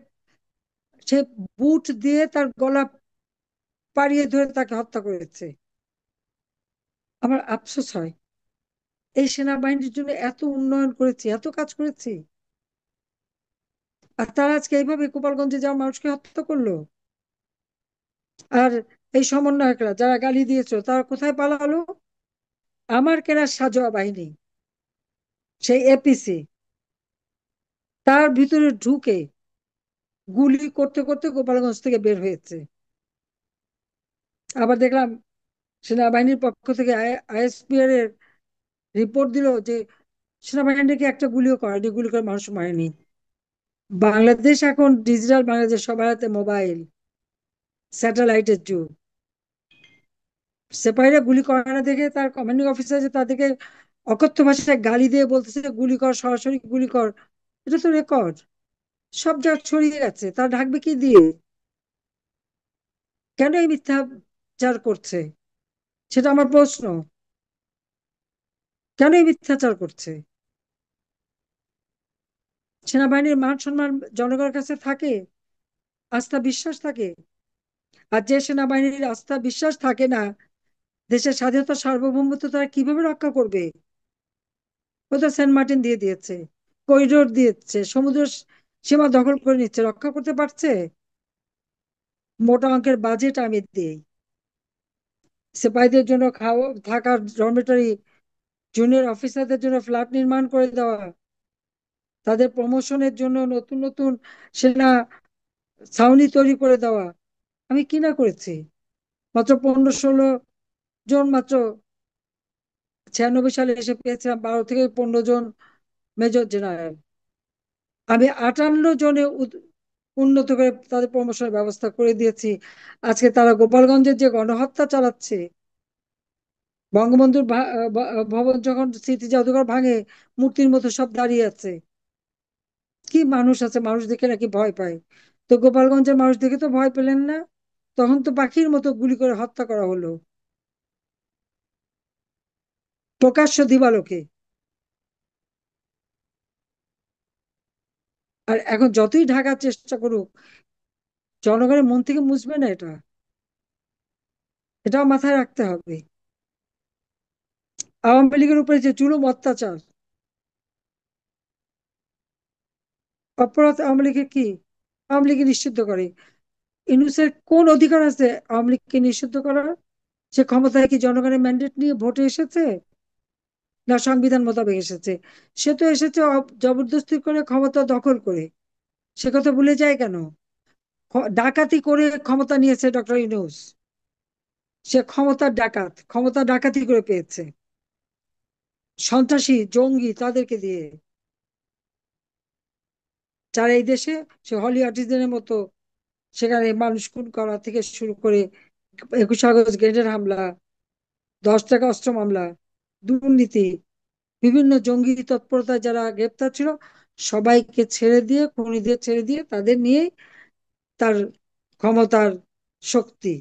সে বুট দিয়ে তার গলা পাড়িয়ে ধরে তাকে হত্যা করেছে। আমার আফসোস হয়, এই সেনাবাহিনীর জন্য এত উন্নয়ন করেছি, এত কাজ করেছি, আর তারা আজকে এইভাবে গোপালগঞ্জে যাওয়া মানুষকে হত্যা করলো। আর এই সমন্বয়করা যারা গালি দিয়েছিল তারা কোথায় পালালো? আমার কেনা সাজোয়া বাহিনী, সেই এপিসি, তার ভিতরে ঢুকে গুলি করতে করতে গোপালগঞ্জ থেকে বের হয়েছে। আবার দেখলাম সেনাবাহিনীর পক্ষ থেকে আইএসপিআর এর রিপোর্ট দিল যে সেনাবাহিনীকে একটা গুলিও করেনি, গুলি করে মানুষ মারেনি। বাংলাদেশ এখন ডিজিটাল বাংলাদেশ, সবার হাতে মোবাইল, স্যাটেলাইটের যুগ। সেপাহীরা গুলি করে না দেখে তার কমান্ডিং অফিসার যে তাদেরকে অকথ্য ভাষায় গালি দিয়ে বলতেছে গুলি কর, সরাসরি গুলি কর। এটা তো রেকর্ড, সব জায়গায় ছড়িয়ে গেছে। তারা ঢাকবে কি দিয়ে? কেন এই মিথ্যাচার করছে? সেটা আমার প্রশ্ন। কেন এই মিথ্যাচার করছে? সেনাবাহিনীর মান সম্মান জনগণের কাছে থাকে, আস্থা বিশ্বাস থাকে। আর যে সেনাবাহিনীর আস্থা বিশ্বাস থাকে না, দেশের স্বাধীনতা সার্বভৌমত্ব তারা কিভাবে রক্ষা করবে? ও তো সেন্ট মার্টিন দিয়ে দিয়েছে, করিডোর দিয়েছে, সমুদ্র সীমা দখল করে নিচ্ছে, রক্ষা করতে পারছে? মোটা অঙ্কের বাজেট আমি দিই, সিপাহীদের জন্য খাওয়া থাকার ডরমিটরি, জুনিয়র অফিসারদের জন্য ফ্ল্যাট নির্মাণ করে দেওয়া, তাদের প্রমোশনের জন্য নতুন নতুন সেনা ছাউনি তৈরি করে দেওয়া। আমি কি না করেছি? মাত্র 15-16 জন মাত্র 96 সালে এসে পেয়েছিলাম 12 থেকে 15 জন মেজর জেনারেল। আমি 58 জনে উন্নত করে তাদের প্রমোশনের ব্যবস্থা করে দিয়েছি। আজকে তারা গোপালগঞ্জের যে গণহত্যা চালাচ্ছে, বঙ্গবন্ধুর ভবন যখন স্মৃতি জাদুঘর ভাঙে, মূর্তির মতো সব দাঁড়িয়ে আছে। কি মানুষ আছে, মানুষ দেখে নাকি ভয় পায়? তো গোপালগঞ্জের মানুষ দেখে তো ভয় পেলেন না, তখন তো পাখির মতো গুলি করে হত্যা করা হলো প্রকাশ্য দিবালোকে। আর এখন যতই ঢাকার চেষ্টা করুক, জনগণের মন থেকে মুছবে না এটা, এটাও মাথায় রাখতে হবে। আওয়ামী লীগের উপরে যে জুলুম অত্যাচার, অপরাধ আওয়ামী লীগের কি? আওয়ামী লীগকে নিষিদ্ধ করে। ইউনূসের কোন অধিকার আছে আওয়ামী লীগকে নিষিদ্ধ করার? সে ক্ষমতায় কি জনগণের ম্যান্ডেট নিয়ে ভোটে এসেছে, না সংবিধান মোতাবেক এসেছে? সে তো এসেছে জবরদস্তি করে, ক্ষমতা দখল করে। সে কথা ভুলে যায় কেন? ডাকাতি করে ক্ষমতা নিয়েছে ডক্টর ইউনূস। সে ক্ষমতার ডাকাত, ক্ষমতা ডাকাতি করে পেয়েছে সন্ত্রাসী জঙ্গি তাদেরকে দিয়ে, যারা এই দেশে সে হলি আর্টিজানের মতো সেখানে মানুষ খুন করা থেকে শুরু করে 21 আগস্ট গ্রেনেড হামলা, 10 টাকা অস্ত্র মামলা, দুর্নীতি, বিভিন্ন জঙ্গি তৎপরতায় যারা গ্রেপ্তার ছিল, সবাইকে ছেড়ে দিয়ে, খুনিদের ছেড়ে দিয়ে তাদের নিয়ে তার ক্ষমতার শক্তি।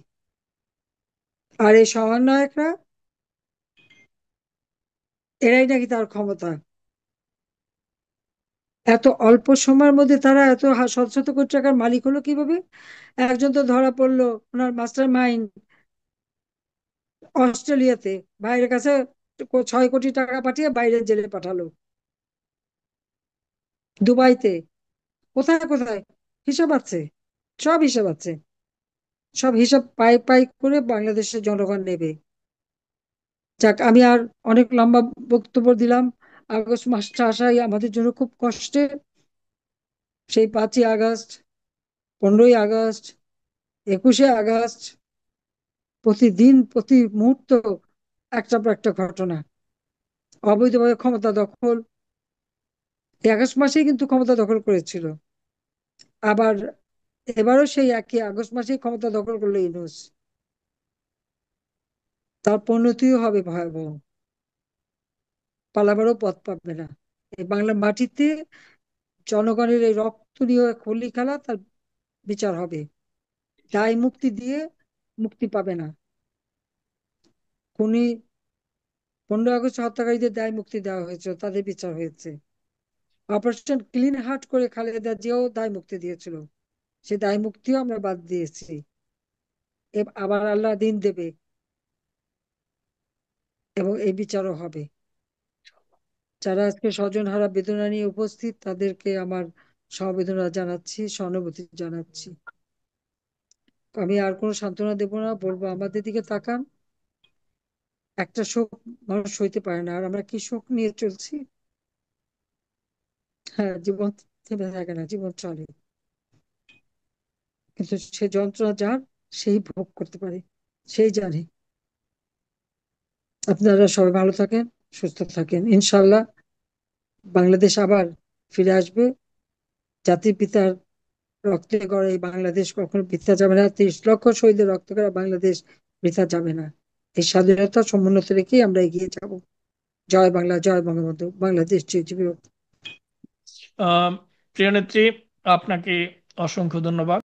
আর এই সমন্বয়করা, এরাই নাকি তার ক্ষমতা। এত অল্প সময়ের মধ্যে তারা এত শত শত কোটি টাকার মালিক হলো কিভাবে? একজন তো ধরা পড়লো, ওনার মাস্টার মাইন্ড, অস্ট্রেলিয়াতে ভাইয়ের কাছে 6 কোটি টাকা পাঠিয়ে বাইরের জেলে পাঠালো। দুবাইতে, কোথায় কোথায় হিসাব আছে, সব হিসাব আছে। সব হিসাব পাই পাই করে বাংলাদেশের জনগণ নেবে। যাক, আমি আর অনেক লম্বা বক্তব্য দিলাম। আগস্ট মাসটা আসাই আমাদের জন্য খুব কষ্টের। সেই 5ই আগস্ট, 15ই আগস্ট, 21শে আগস্ট, প্রতিদিন প্রতি মুহূর্ত একটা পর একটা ঘটনা, অবৈধভাবে ক্ষমতা দখল। এই আগস্ট মাসেই কিন্তু ক্ষমতা দখল করেছিল, আবার এবারও সেই একই আগস্ট মাসেই ক্ষমতা দখল করলো ইউনূস। তার পরিণতিও হবে ভয়াবহ, পালাবারও পথ পাবে না। এই বাংলার মাটিতে জনগণের এই রক্ত নিয়ে হোলি খেলা, তার বিচার হবে। দায় মুক্তি দিয়ে মুক্তি পাবে না। খুনি 15 আগস্ট হত্যাকারীদের দায় মুক্তি দেওয়া হয়েছে, তাদের বিচার হয়েছে। অপারেশন ক্লিন হার্ট করে খালেদা জিয়াও দায় মুক্তি দিয়েছিল, সে দায় মুক্তিও আমরা বাদ দিয়েছি। আবার আল্লাহ দিন দেবে এবং এই বিচারও হবে। যারা আজকে স্বজনহারা বেদনা নিয়ে উপস্থিত, তাদেরকে আমার সমবেদনা জানাচ্ছি, সহানুভূতি জানাচ্ছি। আমি আর কোনো সান্ত্বনা দেব না, বলবো আমাদের দিকে তাকান। একটা শোক মানুষ সইতে পারে না, আর আমরা কি শোক নিয়ে চলছি। হ্যাঁ, জীবন থেমে থাকে না, জীবন চলে, কিন্তু সে যন্ত্রণা যার, সেই ভোগ করতে পারে, সেই জানে। আপনারা সবাই ভালো থাকেন, সুস্থ থাকেন, ইনশাল্লাহ বাংলাদেশ আবার ফিরে আসবে। জাতির পিতার রক্তে গড়া এই বাংলাদেশ কখনো বৃথা যাবে না, 30 লক্ষ শহীদের রক্ত গড়া বাংলাদেশ বৃথা যাবে না। এই স্বাধীনতা সমুন্নত রেখেই আমরা এগিয়ে যাব। জয় বাংলা, জয় বঙ্গবন্ধু, বাংলাদেশ চিরজীবী হোক। প্রিয় নেত্রী, আপনাকে অসংখ্য ধন্যবাদ।